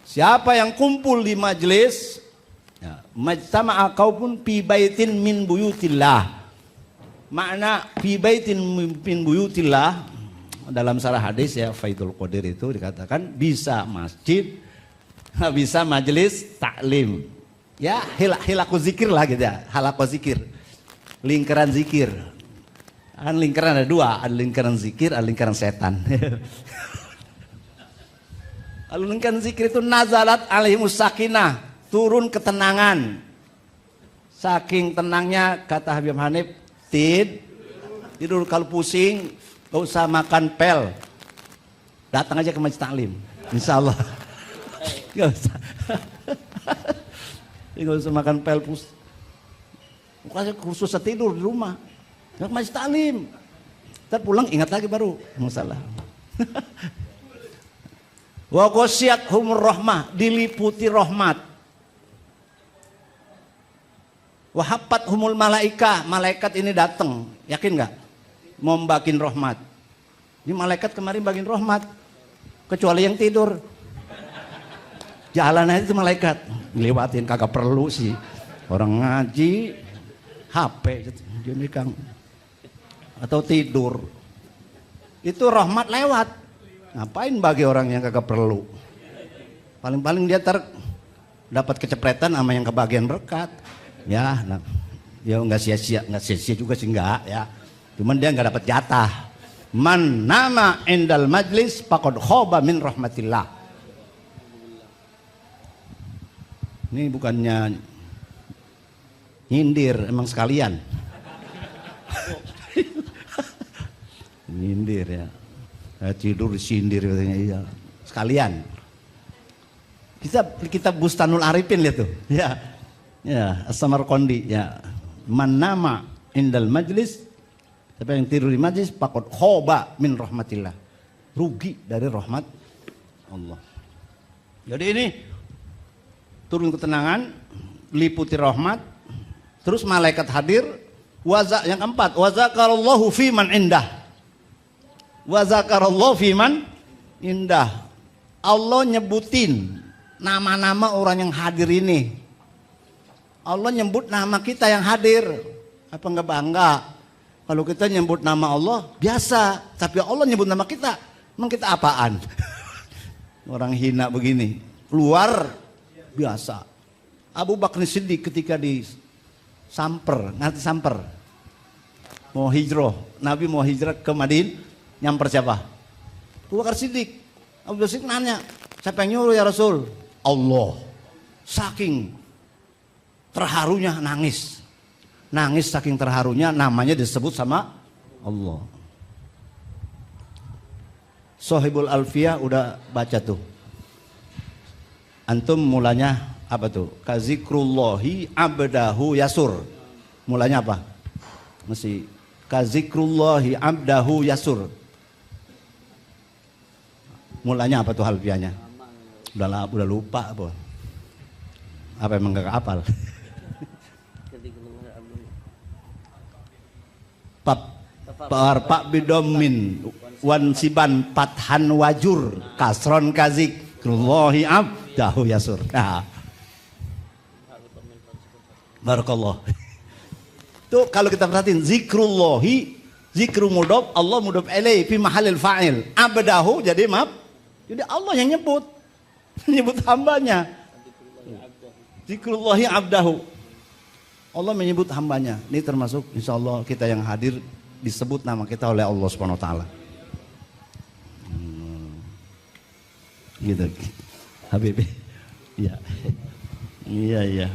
Siapa yang kumpul di majelis, ya, majtama'a qaumun fi baitin min buyutillah. Makna fi baitin min buyutillah dalam sarah hadis ya Faidul Qadir itu dikatakan bisa masjid, bisa majelis taklim, ya hilaku zikir lah gitu ya, halaku zikir, lingkaran zikir. Kan lingkaran ada 2, ada lingkaran zikir, ada lingkaran setan. Lalu lingkaran zikir itu nazalat alaihimus sakinah, turun ketenangan. Saking tenangnya kata Habib Hanif, tidur kalau pusing, gak usah makan pel, datang aja ke majelis taklim, insya Allah. Gak usah. Gak usah makan pel Bukannya khusus tidur di rumah. Gak majelis taklim. Ntar pulang ingat lagi baru masalah. Wa ghasyiyat humur rahmah, diliputi rahmat. Wa haffat humul malaika, malaikat ini datang. Yakin nggak? Mau bagiin rahmat. Ini malaikat kemarin bagiin rahmat. Kecuali yang tidur. Jalan aja itu malaikat. Lewatin kagak perlu sih. Orang ngaji HP dia megang. Atau tidur. Itu rahmat lewat. Ngapain bagi orang yang kagak perlu? Paling-paling dia dapat kecepretan sama yang kebagian berkat. Ya, nah, ya nggak sia-sia juga sih enggak ya. Cuman dia nggak dapat jatah. Man nama indal majlis faqad khaba min rahmatillah. Ini bukannya nyindir, emang sekalian. Nyindir ya. Tidur disindir katanya, iya. Sekalian. Kita Bustanul Arifin lihat tuh. Ya. Ya, As-Samarqandi ya. Man nama indal majlis Tapi yang tidur di majlis pakot khoba min rahmatillah. Rugi dari rahmat Allah. Jadi ini turun ketenangan, liputi rahmat, terus malaikat hadir. Yang keempat, wa zakarallahu fi man indah. Wa zakarallahu fi man indah. Allah nyebutin nama-nama orang yang hadir ini. Allah nyebut nama kita yang hadir. Apa enggak bangga? Kalau kita nyebut nama Allah biasa, tapi Allah nyebut nama kita, emang kita apaan? Orang hina begini, luar biasa. Abu Bakar Siddiq ketika disamper, nanti samper, mau hijrah, Nabi mau hijrah ke Madinah, nyamper siapa? Abu Bakar Siddiq. Abu Bakar Siddiq nanya, siapa yang nyuruh ya Rasul? Allah. Saking terharunya nangis. Nangis saking terharunya, namanya disebut sama Allah. Sohibul Alfiyah udah baca tuh. Antum mulanya apa tuh? Kazikrullahi abdahu yasur. Mulanya apa? Mesti kazikrullahi abdahu yasur. Mulanya apa tuh Alfiyahnya? Udah lupa apa? Apa emang gak hafal? Pak bidomin wansiban pathan wajur kasron kazik krullahi abdahu yasur. Nah. Barakallah. Tuh kalau kita perhatiin zikrullahi, zikru mudhof, Allah mudhof ilaih fi mahallil fa'il. Abdahu jadi maaf. Jadi Allah yang nyebut. Menyebut hambanya. Zikrullahi abdahu. Allah menyebut hambanya. Ini termasuk insyaallah kita yang hadir disebut nama kita oleh Allah Subhanahu wa taala. Gitu. Habib. Iya. Iya, iya.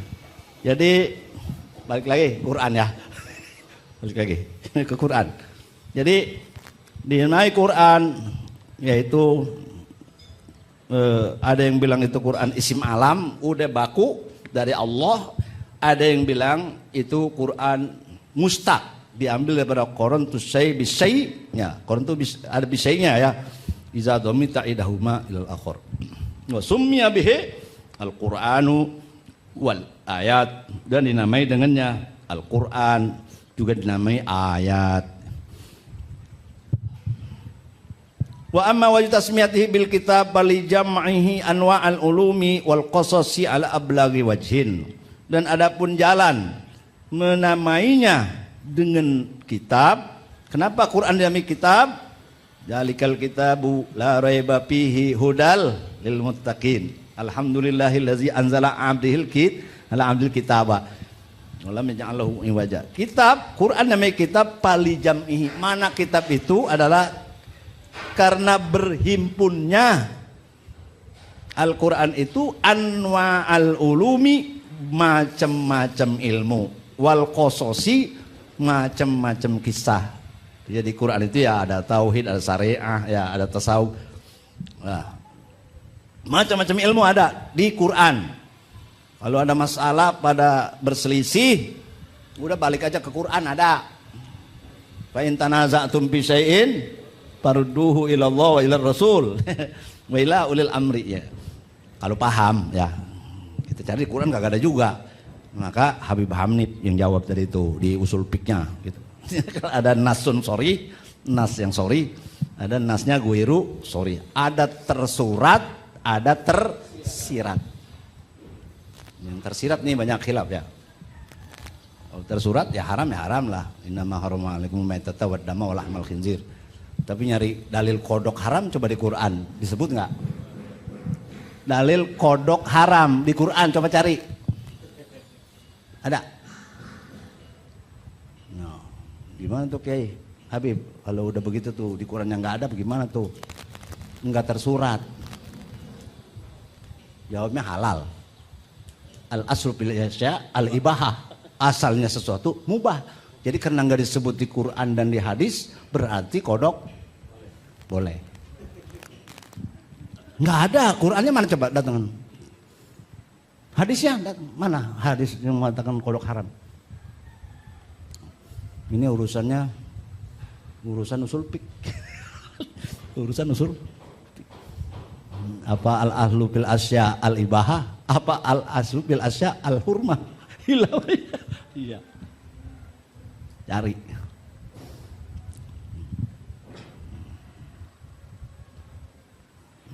Jadi balik lagi Quran ya. Balik lagi ke Quran. Jadi dinamai Quran yaitu ada yang bilang itu Quran isim alam, udah baku dari Allah. Ada yang bilang itu Quran mustaq, diambil daripada Quran tu syai bisai, ya Quran tu ada bisainya ya. Iza dhamita idahuma ilal akhir. Wa summiya bihi al-Qur'anu wal ayat, dan dinamai dengannya Al-Qur'an, juga dinamai ayat. Wa amma wajib tasmiyatihi bil kitab bali jam'ihi anwa al-ulumi wal qasasi ala ablaghi wajhin. Dan adapun jalan menamainya dengan kitab. Kenapa Quran dinamai kitab? Zalikal kitabu la raiba fihi hudal lil muttaqin. Alhamdulillahillazi anzala 'abdihil kitaba. Walam yaj'alahu iwaja. Kitab, Quran namanya kitab pali jam'ihi. Mana kitab itu adalah karena berhimpunnya Al-Quran itu anwa al-ulumi, macam-macam ilmu, wal qososi, macam-macam kisah. Jadi Quran itu ya ada tauhid, ada syariah, ya ada tasawuf. Nah, macam-macam ilmu ada di Quran. Kalau ada masalah pada berselisih, udah balik aja ke Quran ada. Fa in tanaza'tum fi syai'in farudduhu ila Allah wa ila Rasul wa ila ulil amri ya. Kalau paham ya. Kita cari Quran gak ada juga. Maka Habib Hamid yang jawab tadi itu di usul fiknya gitu. Ada nasun sorry, nas yang sorry, ada nasnya guiru sorry. Ada tersurat, ada tersirat. Yang tersirat nih banyak khilaf ya. Kalau tersurat ya haram lah. Innama harama alaikum maitata wad dama wa lahmal khinzir. Tapi nyari dalil kodok haram coba di Quran disebut nggak? Dalil kodok haram di Quran coba cari. Ada? No. Gimana tuh Kiai Habib? Kalau udah begitu tuh di Quran yang nggak ada, bagaimana tuh? Nggak tersurat. Jawabnya halal. Al aslu fil asya al ibahah. Asalnya sesuatu mubah. Jadi karena nggak disebut di Quran dan di hadis, berarti kodok boleh. Nggak ada, Qurannya mana coba datang? Hadisnya mana? Hadis yang mengatakan kodok haram. Ini urusannya Urusan usul fik. Urusan usul fik. Apa al ahlu bil asya al ibahah, apa al aslu bil asya al hurmah. Iya. Cari.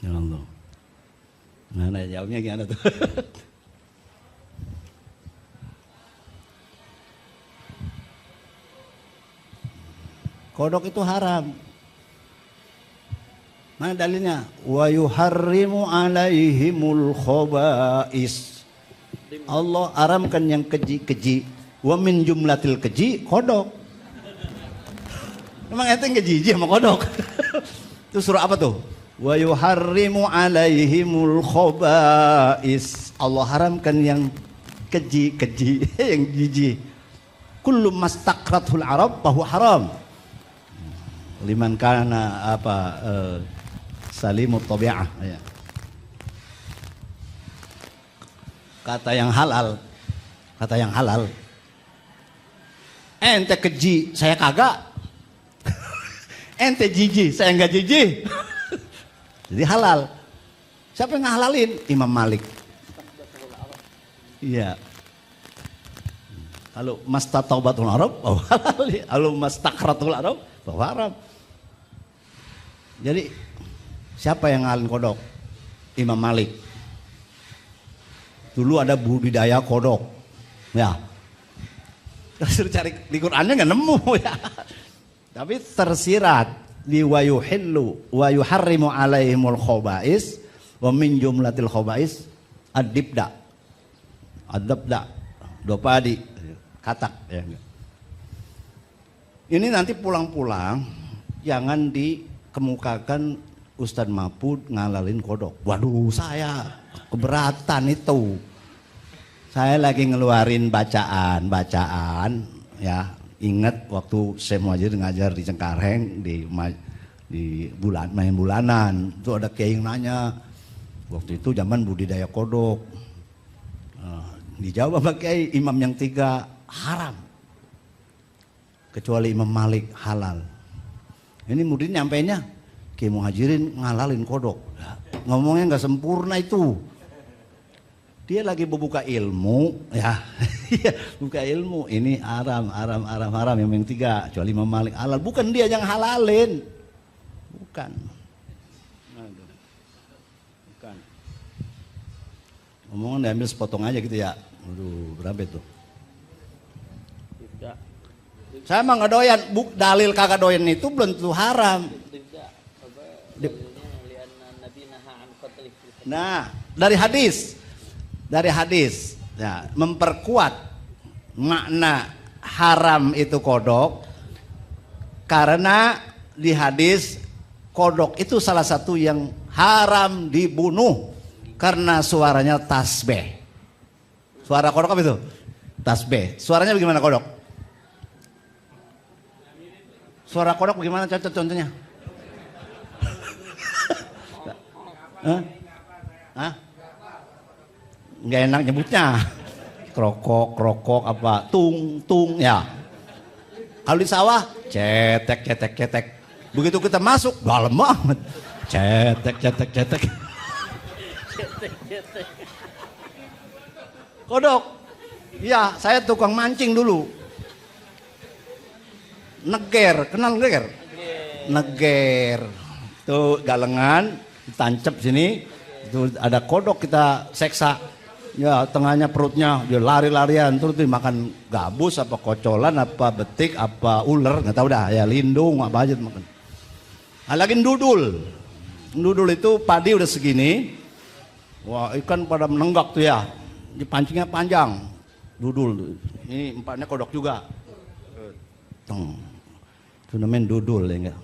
Ya Allah. Mana jawabnya gimana tuh? Kodok itu haram. Mana dalilnya? Wa yuharrimu alaihimul khaba'is. Allah haramkan yang keji-keji. Wa min jumlatil keji kodok. Memang itu yang keji sama kodok. Itu surah apa tuh? Wa yuharrimu alaihimul khaba'is. Allah haramkan yang keji-keji, yang jijik. Kullu mastaqrathul arab fahuwa haram. Liman kana salimut tabi'ah ya. Kata yang halal ente keji saya kagak, ente jijik saya enggak jijik. Jadi halal. Siapa yang ngahalalin? Imam Malik. Iya. Kalau mastataubatul arab oh halal, kalau mastakratul arab oh haram. Jadi siapa yang ngalin kodok? Imam Malik. Dulu ada budidaya kodok. Ya. Suruh cari di Qur'annya nggak nemu ya. Tapi tersirat di wa yuhillu wa yuharrimu alaihimul khaba'is wa min jumlatil khaba'is ad-dibda. Ad-dabda. Dopadi. Katak ya. Ini nanti pulang-pulang jangan dikemukakan Ustadz Mahfud ngalalin kodok. Waduh saya keberatan itu. Saya lagi ngeluarin bacaan ya. Ingat waktu saya Muhajir ngajar di Cengkareng di main bulanan. Itu ada kiai yang nanya. Waktu itu zaman budidaya kodok. Dijawab sama kiai imam yang 3 haram. Kecuali Imam Malik halal. Ini murid nyampainya Kiai Muhajirin ngalalin kodok. Ngomongnya nggak sempurna itu. Dia lagi membuka ilmu, ya, buka ilmu. Ini haram yang 3. Kecuali Imam Malik halal. Bukan dia yang halalin, bukan. Bukan. Omongan diambil sepotong aja gitu ya. Aduh, berapa itu? Saya mah nggak doyan, dalil kagak doyan itu belum tentu haram. Nah, dari hadis ya, memperkuat makna haram itu kodok karena di hadis kodok itu salah satu yang haram dibunuh karena suaranya tasbih. Suara kodok apa itu? Tasbih. Suaranya bagaimana kodok? Suara kodok bagaimana contohnya? Hah? Nggak enak nyebutnya. Krokok apa? Tung ya. Kalau di sawah cetek. Begitu kita masuk dalam banget. Cetek. Kodok. Iya, saya tukang mancing dulu. Neger, kenal neger? Neger. Itu galengan, ditancap sini. Itu ada kodok kita seksa. Ya, tengahnya perutnya dia lari-larian terus dimakan gabus apa kocolan apa betik apa ular, nggak tahu dah ya, lindung apa aja makan. Lagi dudul. Dudul itu padi udah segini. Wah, ikan pada menenggak tuh ya. Dipancingnya panjang. Dudul. Ini empatnya kodok juga. Itu namanya dudul ya enggak.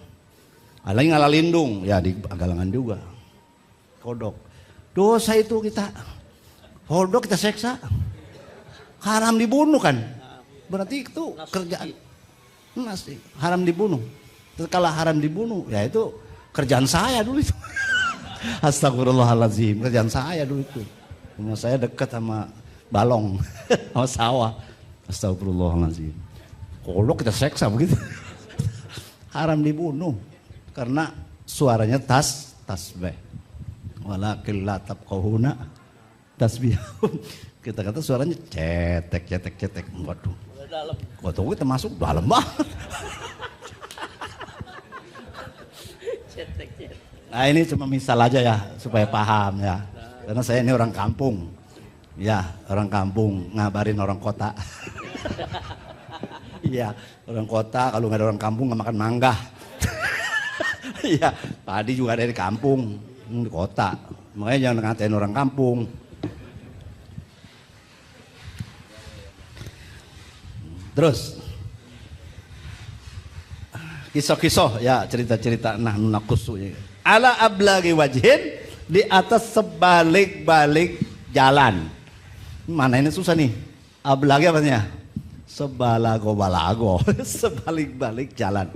Lagi ngalah lindung ya di galangan juga. Kodok. Dosa itu kita. Kodok kita seksa. Haram dibunuh kan. Berarti itu kerjaan. Nasi. Haram dibunuh. Terus kalau haram dibunuh ya itu kerjaan saya dulu itu. Astagfirullahaladzim. Kerjaan saya dulu itu. Rumah saya dekat sama balong. Sama sawah. Astagfirullahaladzim. Kodok kita seksa begitu. haram dibunuh karena suaranya tasbih. Walakin la tabqahuna tasbihum. Kita kata suaranya cetek. Waduh. Waktu kita masuk dalam banget. Nah ini cuma misal aja ya supaya paham ya. Karena saya ini orang kampung. Ya, orang kampung ngabarin orang kota. Iya, orang kota kalau nggak ada orang kampung nggak makan mangga. Iya, padi juga ada di kampung, di kota. Makanya jangan ngatain orang kampung. Terus kisah-kisah ya, cerita-cerita nahnu naqussu ala ablagi wajhin, di atas sebalik-balik jalan. Mana ini susah nih. Ablagi apanya? Sebalago-balago. Sebalik-balik jalan.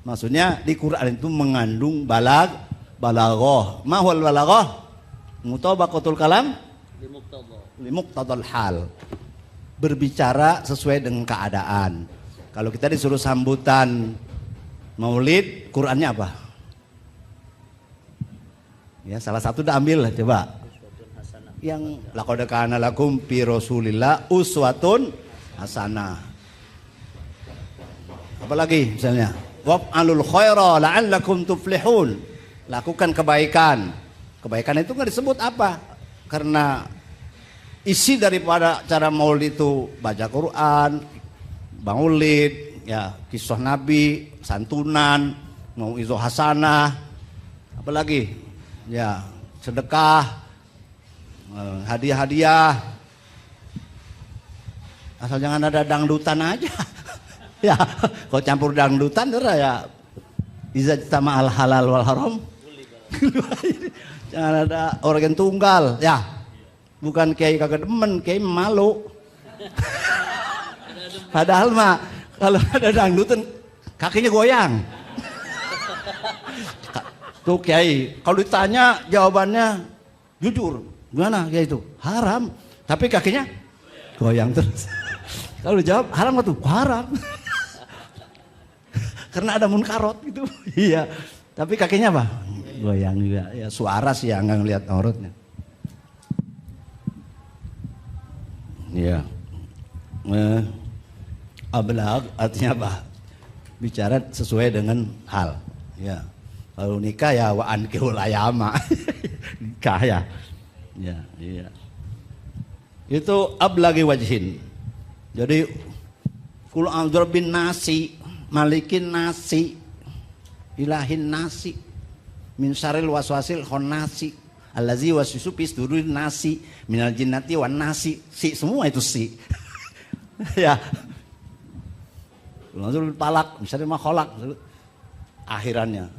Maksudnya di Quran itu mengandung balagoh. Mahwal balagoh? Mutabaqatul kalam limuqtadal hal. Berbicara sesuai dengan keadaan. Kalau kita disuruh sambutan Maulid, Qurannya apa? Ya, salah satu dah ambil lah, coba. Yang laqad kana lakum fi Rasulillah uswatun hasanah. Apalagi misalnya, waf'alul khaira la'allakum tuflihun. Lakukan kebaikan. Kebaikan itu enggak disebut apa? Karena isi daripada cara Maulid itu baca Quran, Maulid, ya, kisah Nabi, santunan, mau'izah hasanah. Apalagi? Ya, sedekah, hadiah-hadiah. Asal jangan ada dangdutan aja. Ya, kalau campur dangdutan ya iza jtama al halal wal haram. Jangan ada organ tunggal, ya. Bukan kiai kagak demen, kiai malu. Padahal mah kalau ada dangdutan kakinya goyang. Tuh kiai, kalau ditanya jawabannya jujur. Gimana kayak itu? Haram. Tapi kakinya goyang terus. Kalau jawab haram nggak tuh? Haram. Karena ada munkarot gitu. Iya. Tapi kakinya apa? Goyang juga. Ya suara sih yang nggak ngelihat auratnya. Iya. Ablag artinya apa? Bicara sesuai dengan hal. Ya. Kalau nikah ya wa ankihul ayama. Nikah ya. Ya, iya. Itu ablagi wajhin. Jadi kul a'udzu bin nasi, malikin nasi, ilahin nasi, min syarril waswasil khonnasi, allazi waswisu fi sudurin nasi, minal jinnati wan nasi. Si semua itu si. Ya. Kul a'udzu bil falaq, misalnya makholak akhirannya.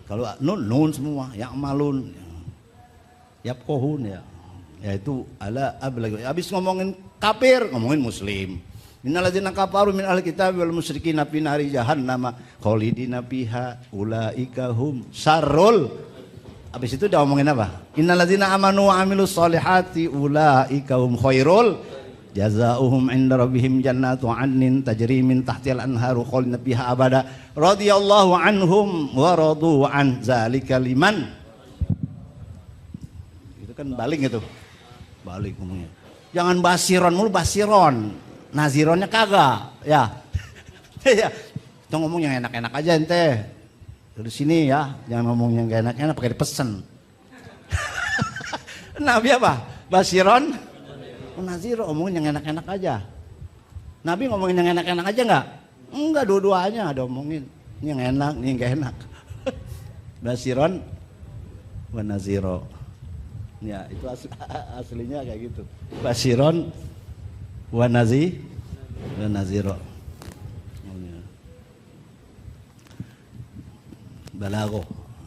Kalau nun semua, yang malun. Yabkohun ya, yaitu ala ablagi. Habis ngomongin kafir, ngomongin muslim. Innalladzina kafaru min ahli kitab wal musyrikin fi nari jahannam khalidina fiha ulaika hum syarrul. Habis itu dia ngomongin apa? Innalladzina amanu wa amilus solihati ulaika hum khairul jazaohum inda rabbihim jannatu 'adnin tajri min tahtihal anharu khalidina fiha abada radhiyallahu anhum wa radu an zalika liman. Kan balik gitu, balik ngomongnya. Jangan basiron mulu, basiron, nazironnya kagak, ya. Ya, kita ngomong yang enak-enak aja ente. Dari sini ya, jangan ngomong yang gak enak-enak pakai dipesen. Nabi apa? Basiron, naziro, ngomongin yang enak-enak aja. Nabi ngomongin yang enak-enak aja nggak? Enggak, dua-duanya ada ngomongin. Ini yang enak, ini yang gak enak. Basiron, wa naziro. Ya itu aslinya kayak gitu. Basiron wa naziro. Balago.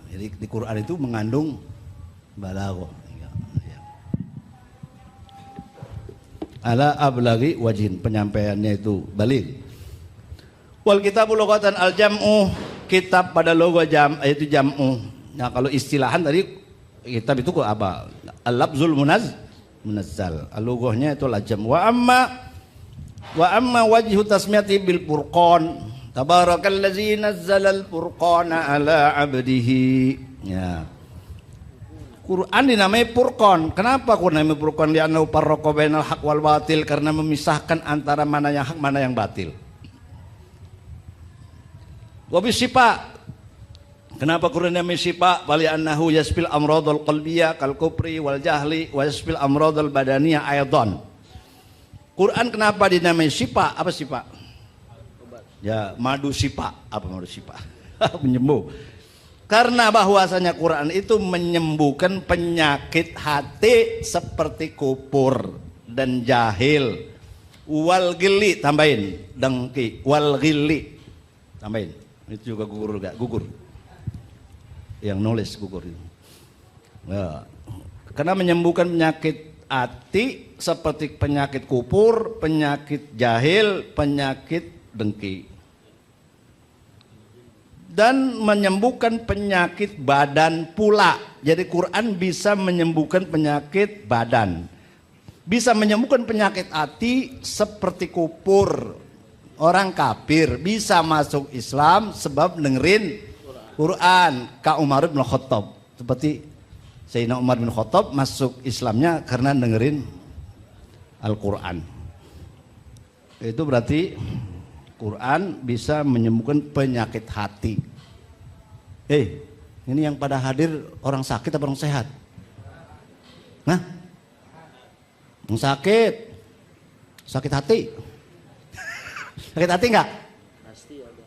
Jadi di Quran itu mengandung balago. Ala ablagi wajhin, penyampaiannya itu balik. Wal kitabul lughatan al jam'u, kitab pada logo jam itu jam'u. Nah kalau istilahan tadi kitab itu apa? Al-lafzul munazzal. Al-lughahnya itu lajam. Wa amma wajhu tasmiyati bil furqan. Tabarakallazi nazzalal furqana ala 'abdihi. Ya. Quran dinamai Furqan. Kenapa Quran dinamai Furqan? Li'annahu farraqa bainal haq wal batil, karena memisahkan antara mana yang hak, mana yang batil. Wa bisifa. Kenapa Quran dinamai sifa? Li'annahu yasfil amradul qalbiyah kal kufri wal jahli wa yasfil amradul badaniyah aidan. Quran kenapa dinamai sifa? Apa sifa? Ya, madu sifa. Apa madu sifa? Menyembuh. Karena bahwasanya Quran itu menyembuhkan penyakit hati seperti kufur dan jahil. Wal gili, tambahin dengki. Wal gili, tambahin. Itu juga gugur. Yang nulis gugur itu. Ya. Karena menyembuhkan penyakit hati seperti penyakit kufur, penyakit jahil, penyakit dengki. Dan menyembuhkan penyakit badan pula. Jadi Quran bisa menyembuhkan penyakit badan, bisa menyembuhkan penyakit hati seperti kufur. Orang kafir bisa masuk Islam sebab dengerin Quran. Ka Umar bin Khattab, seperti Sayyidina Umar bin Khattab masuk Islamnya karena dengerin Al-Quran. Itu berarti Quran bisa menyembuhkan penyakit hati. Ini yang pada hadir orang sakit atau orang sehat? Nah, yang sakit hati. Sakit hati enggak? Pasti ada.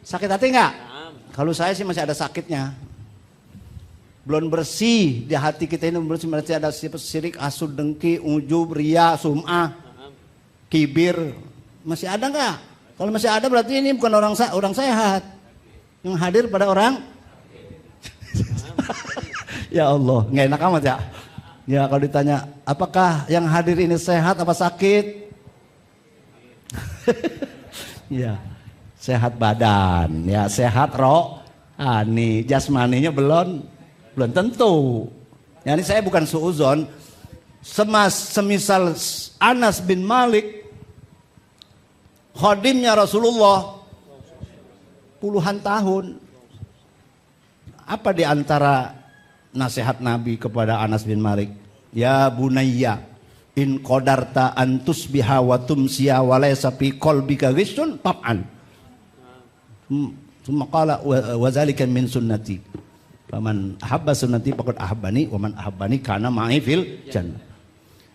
Sakit hati enggak? Kalau saya sih masih ada sakitnya. Belum bersih di hati kita ini, bersih, masih ada sirik, hasud, dengki, ujub, riya, sum'ah, kibir. Masih ada enggak? Kalau masih ada berarti ini bukan orang sehat. Yang hadir pada orang ya Allah, nggak enak amat ya. Ya kalau ditanya, apakah yang hadir ini sehat apa sakit? Ya, sehat badan, ya sehat rohani, jasmaninya belum tentu. Ya, ini saya bukan suuzon. Semisal Anas bin Malik, khadimnya Rasulullah puluhan tahun. Apa di antara nasihat Nabi kepada Anas bin Malik? Ya bunayya, in qadarta an tusbiha wa tumsiya wa laysa fi qalbika ghishun fa'al. Tsumma qala wa zalika min sunnati. Faman ahabba sunnati faqad ahabbani wa man ahabbani kana ma'i fil jannah.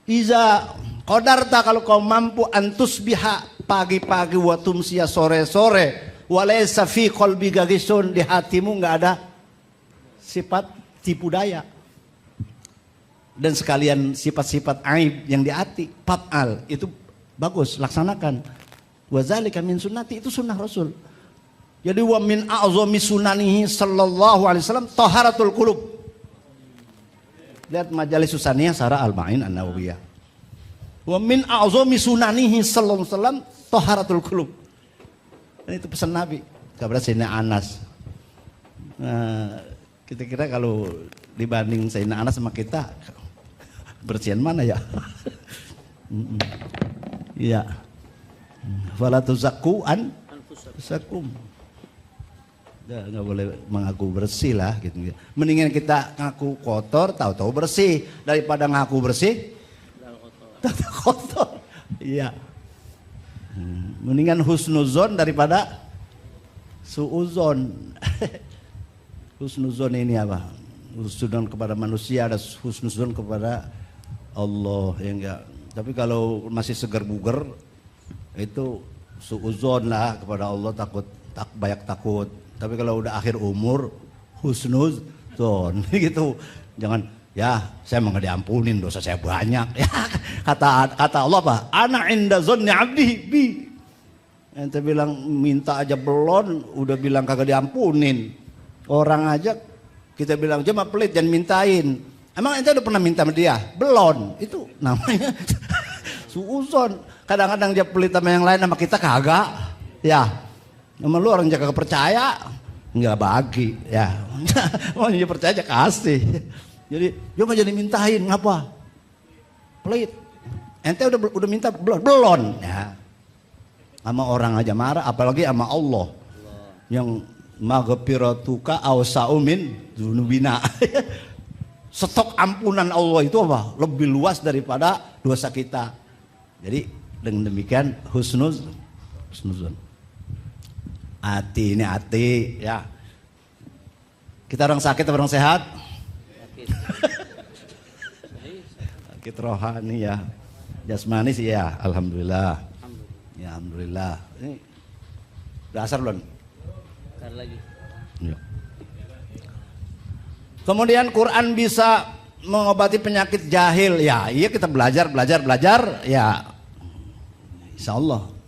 Iza qadarta, kalau kau mampu, antusbiha pagi-pagi, wa tumsiya sore-sore, walaysa fi qalbika ghishun, di hatimu enggak ada sifat tipu daya dan sekalian sifat-sifat aib yang di hati, fa'al, itu bagus, laksanakan. Wa zalika min sunnati, itu sunnah Rasul. Jadi wa min a'zami sunanihi sallallahu alaihi wasallam taharatul qulub. Lihat majalis Susaniyah Sarah Al-Ma'in An-Nawawiyah. Wa min a'zami sunanihi sallallahu alaihi wasallam taharatul qulub. Dan itu pesan Nabi kepada Sayyidina Anas. Nah, kita kira kalau dibanding Sayyidina Anas sama kita, bersihan mana ya? Iya. Fala tuzakku anfusakum. Nggak boleh mengaku bersih lah gitu. Mendingan kita ngaku kotor, tahu-tahu bersih, daripada ngaku bersih tahu-tahu kotor. Iya. Mendingan husnuzon daripada suuzon. Husnuzon ini apa? Husnuzon kepada manusia, ada husnuzon kepada Allah, ya enggak. Tapi kalau masih segar bugar itu suuzon lah kepada Allah, banyak takut. Tapi kalau udah akhir umur husnuzon gitu. Jangan, ya saya mau diampunin, dosa saya banyak. Ya, kata Allah apa? Ana inda zonni abdi bi. Ente bilang minta aja belum, udah bilang kagak diampunin. Orang aja kita bilang cuma pelit, jangan mintain. Emang ente udah pernah minta sama dia? Belum. Itu namanya suuzon. Kadang-kadang dia pelit sama yang lain, sama kita kagak. Ya. Emang lu orang jaga percaya, nggak bagi, ya. Mau dia percaya aja kasih. Jadi, dia mau jadi mintain, ngapa? Pelit. Ente udah minta belum? Belum. Ya. Sama orang aja marah, apalagi sama Allah. Yang maghfiratuka awsa'u min dzunubina. Stok ampunan Allah itu apa? Lebih luas daripada dosa kita. Jadi dengan demikian husnuzon. Hati ini hati ya. Kita orang sakit atau orang sehat? Sakit rohani ya. Jasmani sih ya, alhamdulillah. Ya alhamdulillah. Ini dasar belum? Bentar lagi. Ya. Kemudian Quran bisa mengobati penyakit jahil. Ya, iya kita belajar ya. Insyaallah.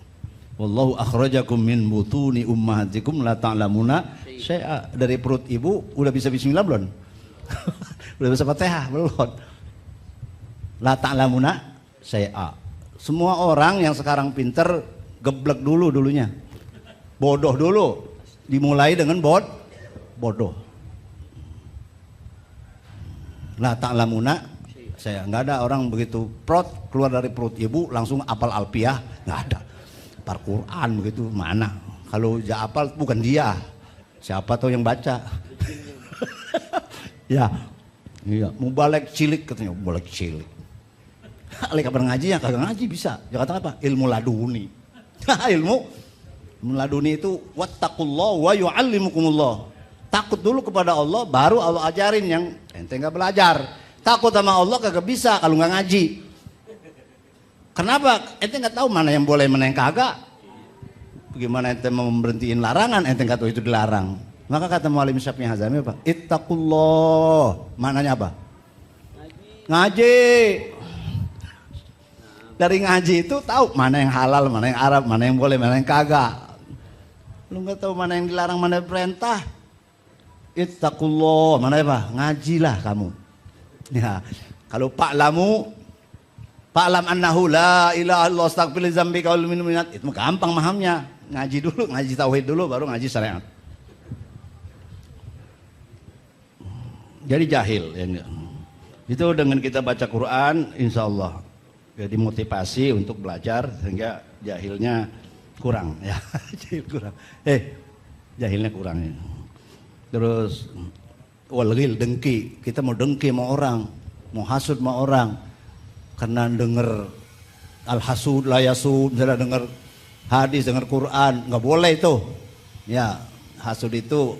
Wallahu akhrajakum min butuni ummahatikum la ta'lamuna syai'a. Dari perut ibu udah bisa bismillah belum? Udah bisa Fatihah belum? La ta'lamuna syai'a. Semua orang yang sekarang pinter geblek dulunya. Bodoh dulu. Dimulai dengan bodoh. La ta'lamuna saya nggak ada orang begitu keluar dari perut ibu langsung apal alpiah, nggak ada. Par Quran begitu mana? Kalau ja apal bukan dia, siapa tahu yang baca. Ya, iya. Mubalek cilik katanya, mubalek cilik. Ali kapan ngaji ya kagak ngaji bisa. Ya kata apa? Ilmu laduni. Ilmu laduni itu wattaqullah wa yu'allimukumullah. Takut dulu kepada Allah, baru Allah ajarin yang ente nggak belajar. Takut sama Allah kagak bisa kalau nggak ngaji. Kenapa? Ente nggak tahu mana yang boleh, mana yang kagak. Bagaimana ente mau memberhentiin larangan, ente nggak tahu itu dilarang. Maka kata Muallim Syafi'i Hazami apa? Ittaqullah. Maknanya apa? Ngaji. Dari ngaji itu tahu mana yang halal, mana yang haram, mana yang boleh, mana yang kagak. Lu nggak tahu mana yang dilarang, mana yang perintah. Ittaqullah, mana apa? Ngajilah kamu. Ya, kalau fa'lam annahu la ilaha illallah astaghfir li dzambika wal minat itu gampang mahamnya. Ngaji dulu, ngaji tauhid dulu baru ngaji syariat. Jadi jahil ya enggak. Itu dengan kita baca Quran insyaallah jadi motivasi untuk belajar sehingga jahilnya kurang ya. Jahil kurang. Jahilnya kurang ya. Terus walghil dengki, kita mau dengki sama orang, mau hasud sama orang karena denger al-hasud la yasud, misalnya denger hadis, denger Quran, nggak boleh itu. Ya, hasud itu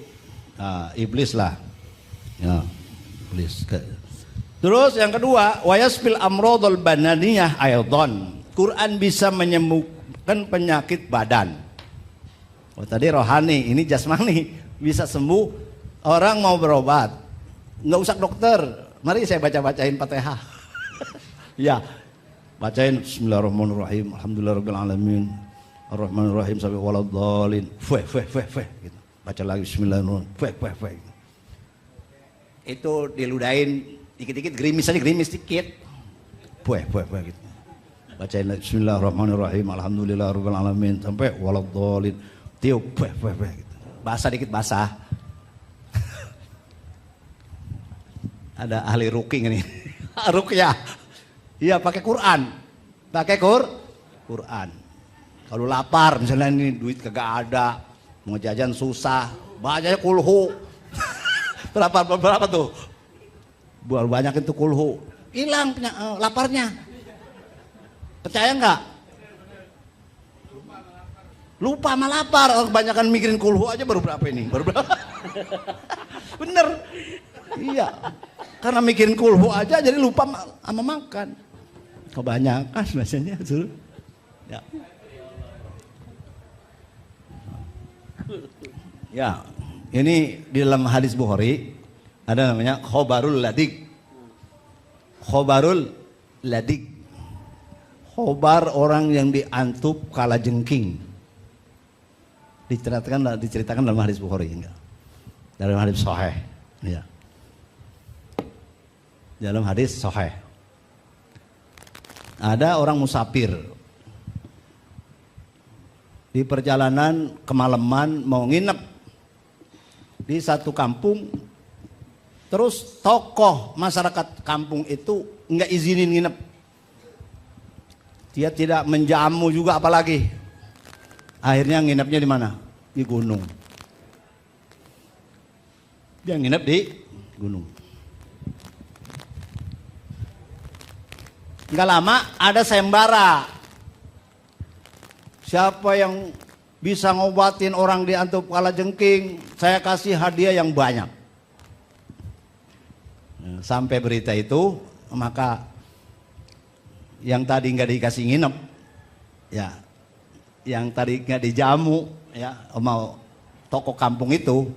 iblis lah. Ya, iblis. Terus yang kedua, wayasfil amradul bananiyah aidan. Quran bisa menyembuhkan penyakit badan. Oh, tadi rohani, ini jasmani. Bisa sembuh. Orang mau berobat nggak usah dokter, mari saya bacain Fatihah. Ya, bacain Bismillahirrahmanirrahim, Alhamdulillahirabbil alamin, Arrahmanirrahim sampai waladhdallin. Gitu. Baca lagi Bismillahirrahmanirrahim. Itu diludahin dikit-dikit, gerimis aja, gerimis dikit. Gitu. Bacain Bismillahirrahmanirrahim, Alhamdulillahirabbil alamin sampai waladhdallin. Tiup gitu. Basah dikit basah. Ada ahli ruking ini. Ruqyah. Iya pakai Quran. Quran. Kalau lapar misalnya ini duit kagak ada, mau jajan susah, bacanya kulhu. Berapa tuh? Banyak itu kulhu. Hilang laparnya. Percaya nggak? Lupa sama lapar. Kebanyakan mikirin kulhu aja baru berapa ini? Baru berapa? Bener. Iya. Karena mikirin kulhu aja jadi lupa sama makan. Kebanyakan biasanya. Ya. Ya. Ini di dalam hadis Bukhari ada namanya khobarul ladik. Khobarul ladik. Khobar orang yang diantup kala jengking. Diceritakan dalam hadis Bukhari enggak? Dalam hadis sahih. Ya. Dalam hadis sahih. Ada orang musafir. Di perjalanan kemalaman mau nginep di satu kampung. Terus tokoh masyarakat kampung itu enggak izinin nginep. Dia tidak menjamu juga apalagi. Akhirnya nginepnya di mana? Di gunung. Dia nginep di gunung. Nggak lama ada sayembara. Siapa yang bisa ngobatin orang diantup kalajengking, saya kasih hadiah yang banyak. Sampai berita itu, maka yang tadi nggak dikasih nginep, ya, yang tadi nggak dijamu, ya, mau toko kampung itu,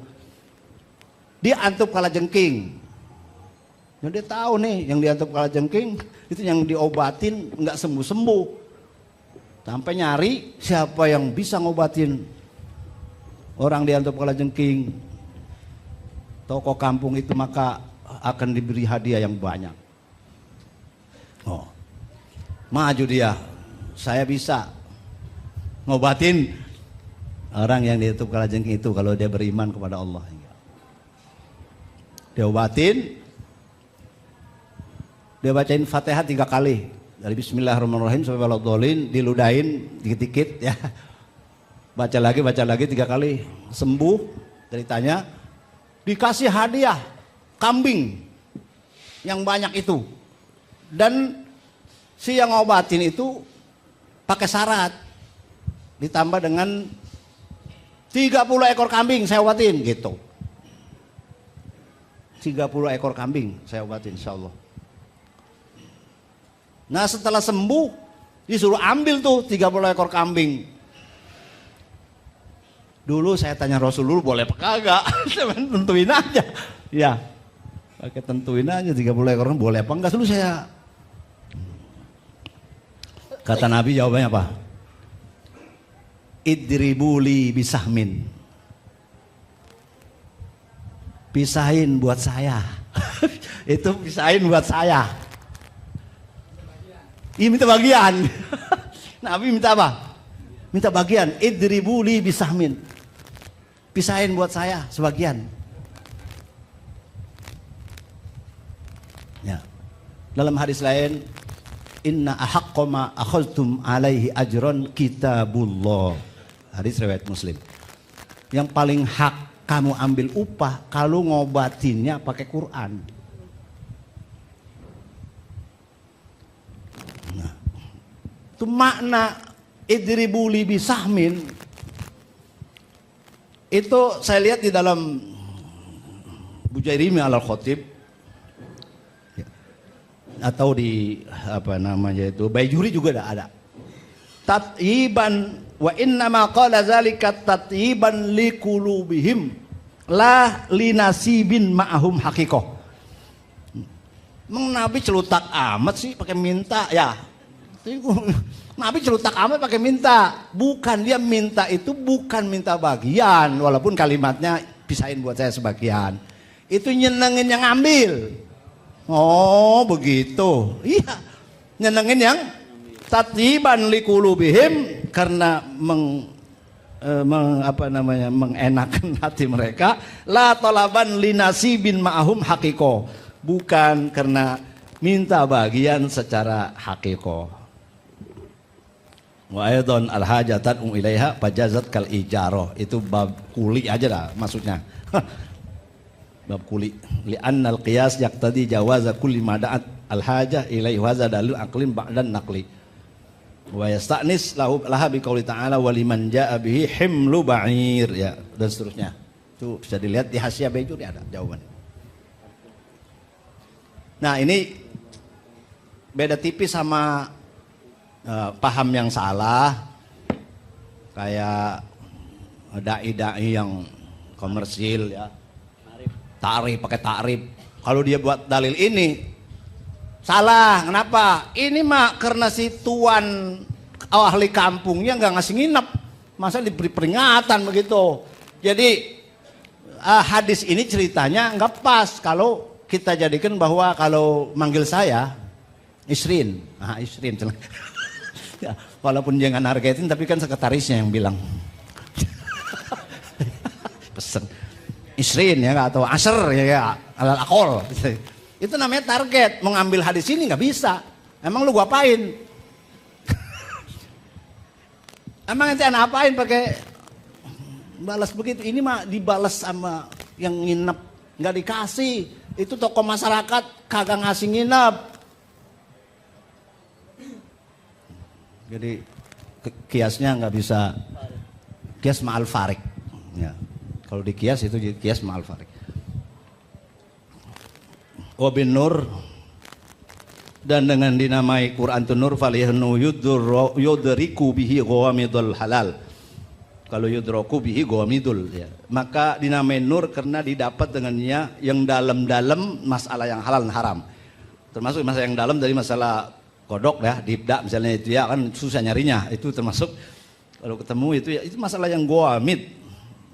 dia antup kalajengking. Yang dia tahu nih, yang diantup kalajengking itu yang diobatin nggak sembuh-sembuh. Sampai nyari siapa yang bisa ngobatin orang diantup kalajengking. Toko kampung itu maka akan diberi hadiah yang banyak. Oh, maju dia, saya bisa ngobatin orang yang diantup kalajengking itu kalau dia beriman kepada Allah. Dia obatin, dia bacain Fatihah 3 kali. Dari Bismillahirrahmanirrahim sampai waladhdallin, diludahin dikit-dikit ya. Baca lagi 3 kali, sembuh ceritanya. Dikasih hadiah kambing yang banyak itu. Dan si yang ngobatin itu pakai syarat. Ditambah dengan 30 ekor kambing saya obatin gitu. 30 ekor kambing saya obatin insyaallah. Nah setelah sembuh disuruh ambil tuh 30 ekor kambing. Dulu saya tanya Rasul dulu boleh apa kagak? Tentuin aja. Ya, pakai tentuin aja 30 ekor boleh apa enggak dulu saya. Kata Nabi jawabannya apa? Idribuli bisahmin. Pisahin buat saya. Itu pisahin buat saya. Iya minta bagian. Nabi minta apa? Minta bagian. Idribuli bisahmin. Pisahin buat saya sebagian. Ya. Dalam hadis lain, inna ahaqqa ma akhadtum alaihi ajron kitabullah. Hadis riwayat Muslim. Yang paling hak kamu ambil upah kalau ngobatinnya pakai Quran. Nah, itu makna idribuli bisahmin. Itu saya lihat di dalam Bujairimi al-Khatib atau di apa namanya itu Baijuri juga ada. Tat'iban wa inna ma qala zalika tat'iban liqulubihim la linasibin ma'ahum haqiqah. Nabi celutak amat sih pakai minta ya. Nabi celutak amat pakai minta. Bukan, dia minta itu bukan minta bagian, walaupun kalimatnya pisahin buat saya sebagian. Itu nyenengin yang ngambil. Oh begitu. Iya, nyenengin yang tatiban liqulubihim karena mengenakan hati mereka. La talaban linasibin ma'ahum haqiqo, bukan karena minta bagian secara haqiqo. Wa aidan al hajatan ilaiha fajazat kal ijarah. Itu bab kuli aja lah maksudnya. Bab kuli li annal qiyas yaqtadi jawaza kulli ma da'at al hajah ilaihi wa dalil aqlin ba'dan naqli. Wa yasta'nis laha biqauli ta'ala wa liman ja'a bihi himlu ba'ir ya dan seterusnya. Itu bisa dilihat di Hasyiah Baijuri ada jawabannya. Nah, ini beda tipis sama paham yang salah kayak dai-dai yang komersil ya. Tarif pakai tarif. Kalau dia buat dalil ini salah, kenapa? Ini mah karena si tuan ahli kampungnya nggak ngasih nginep, masa diberi peringatan begitu. Jadi hadis ini ceritanya nggak pas kalau kita jadikan bahwa kalau manggil saya Isrin, Isrin. Ya, walaupun dia nggak nargetin, tapi kan sekretarisnya yang bilang pesen Isrin ya atau Asr ya alal akol. Itu namanya target. Mau ngambil hadis ini nggak bisa. Emang lu gua apain? Emang ente apain pakai balas begitu? Ini mah dibalas sama yang nginep, nggak dikasih. Itu tokoh masyarakat kagak ngasih nginep. Jadi kiasnya nggak bisa kias ma'al farik. Ya. Kalau di kias itu kias ma'al farik. Wabin nur, dan dengan dinamai Quran Nur falihnu yudriku bihi ghawamidul halal. Kalau yudroku bihi ghawamidul ya. Maka dinamai nur karena didapat dengannya yang dalam-dalam masalah yang halal dan haram. Termasuk masalah yang dalam dari masalah kodok ya, dibda misalnya itu ya kan susah nyarinya. Itu termasuk kalau ketemu itu ya itu masalah yang ghawamid.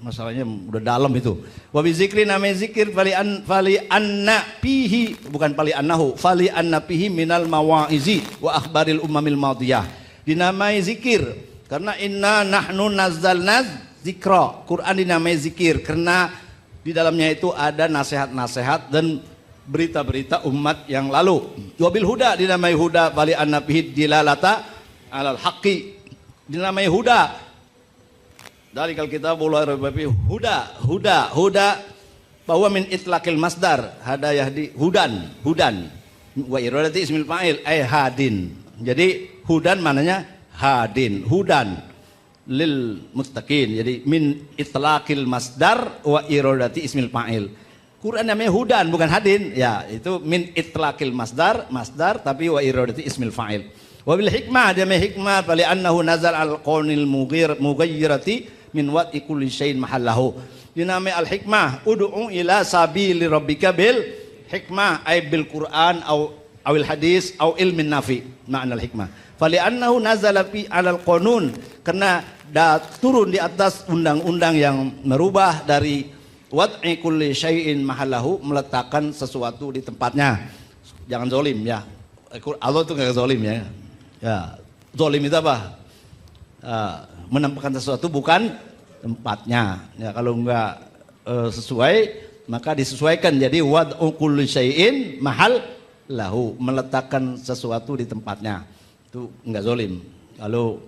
Masalahnya udah dalam itu. Wa bi zikri namanya zikir fali anna fihi bukan fali annahu fali anna fihi minal mawaizi wa akhbaril umamil madiyah. Dinamai zikir karena inna nahnu nazzalna zikra. Quran dinamai zikir karena di dalamnya itu ada nasihat-nasihat dan berita-berita umat yang lalu. Wa bil huda dinamai huda fali anna fihi dilalata alal haqqi. Dinamai huda. Dari kalau kita boleh huda bahwa min itlaqil masdar hada yahdi hudan wa iradati ismil fa'il ay hadin. Jadi hudan maknanya hadin, hudan lil muttaqin. Jadi min itlaqil masdar wa iradati ismil fa'il. Quran namanya hudan bukan hadin. Ya, itu min itlaqil masdar tapi wa iradati ismil fa'il. Wa bil hikmah dia hikmah fali annahu nazal al qaunil mughayyirati min wat'i kulli syai'in mahallahu. Dinamai al-hikmah ud'u ila sabili rabbika bil hikmah ay bil Quran awil hadis aw ilmin nafi makna al-hikmah. Fali annahu nazala fi alal qanun karena turun di atas undang-undang yang merubah dari wat'i kulli syai'in mahallahu meletakkan sesuatu di tempatnya. Jangan zalim ya. Allah itu enggak zalim ya. Ya, zalim itu apa? Menempatkan sesuatu bukan tempatnya. Ya, kalau enggak sesuai maka disesuaikan. Jadi wad'u kulli syai'in mahal lahu, meletakkan sesuatu di tempatnya. Itu enggak zalim. Kalau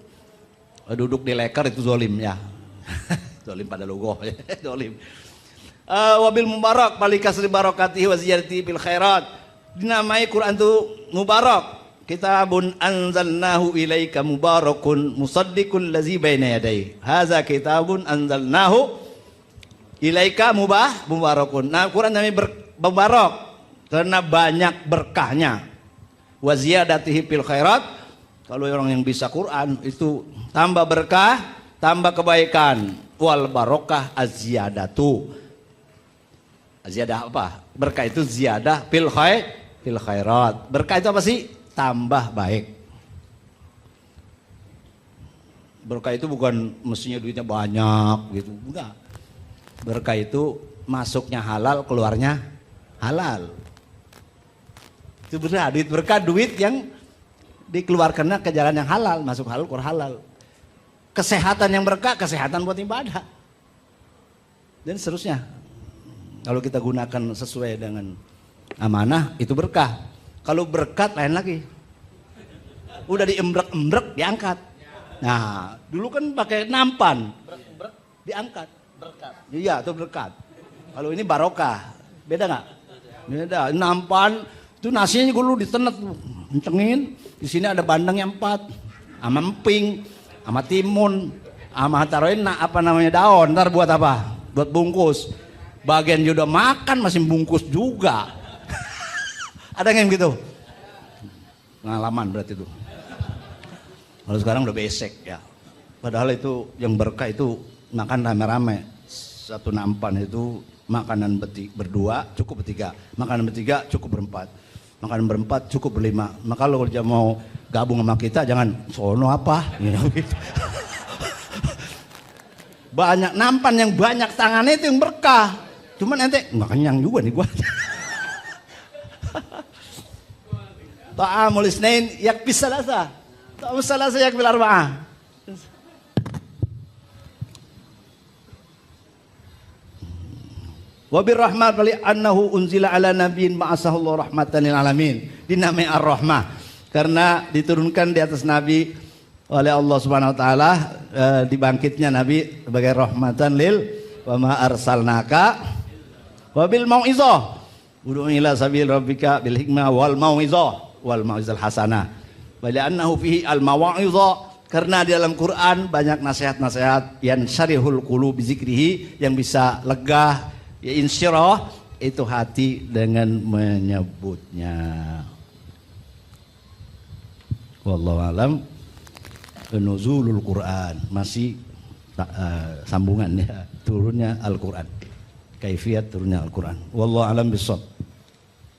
duduk di lekar itu zalim ya. Zalim pada logo ya, zalim. Wabil mubarak palikasri barakatihi wa ziyarati bil khairat. Dinamai Quran itu mubarak. Kitabun anzalnahu ilaika mubarakun musaddiqul ladzi baina yadayhi. Hadza kitabun anzalnahu ilaika mubarakun. Nah, Quran namanya mubarak karena banyak berkahnya. Wa ziyadatihi fil khairat. Kalau orang yang bisa Quran itu tambah berkah, tambah kebaikan. Wal barokah az-ziyadatu. Ziyadah apa? Berkah itu ziyadah fil khairat. Berkah itu apa sih? Tambah baik. Berkah itu bukan mestinya duitnya banyak gitu, enggak. Berkah itu masuknya halal, keluarnya halal. Itu benar, duit berkah, duit yang dikeluarkannya ke jalan yang halal, masuk halal, keluar halal. Kesehatan yang berkah, kesehatan buat ibadah. Dan seterusnya. Kalau kita gunakan sesuai dengan amanah, itu berkah. Kalau berkat lain lagi. Udah diembrek-embrek, diangkat. Nah, dulu kan pakai nampan. Diangkat. Berkat. Iya, itu berkat. Kalau ini barokah. Beda nggak? Beda. Nampan, itu nasinya dulu ditenet. Kencengin. Di sini ada bandengnya 4. Sama emping. Sama timun. Sama taruhin apa namanya daun. Ntar buat apa? Buat bungkus. Bagian juga makan masih bungkus juga. Ada yang gitu? Pengalaman berarti itu. Kalau sekarang udah basic ya. Padahal itu yang berkah itu makan rame-rame. Satu nampan itu makanan berdua cukup bertiga. Makanan bertiga cukup berempat. Makanan berempat cukup berlima. Maka kalau dia mau gabung sama kita jangan sono apa. Banyak nampan yang banyak tangannya itu yang berkah. Cuman ente nggak kenyang juga nih gua. Ta'amul isnain yakfis salasa. Ta'amul salasa yakfil arba'ah. Wa birrahmat li annahu unzila ala nabiyyin ma'asahu rahmatan lil alamin. Dinamai ar-rahmah karena diturunkan di atas nabi oleh Allah Subhanahu wa taala dibangkitnya Nabi sebagai rahmatan lil wa ma arsalnaka wa bil mau'izah. Ud'u ila sabil rabbika bil hikmah wal mau'izal hasanah. Wa li'annahu fihi al mau'izah, karena di dalam Quran banyak nasihat-nasihat yang syarihul qulub bizikrihi, yang bisa lega, ya insyirah itu hati dengan menyebutnya. Wallahu alam. Nuzulul Quran masih sambungannya turunnya Al-Quran, kaifiyat turunnya Al-Quran. Wallahu alam bissawab.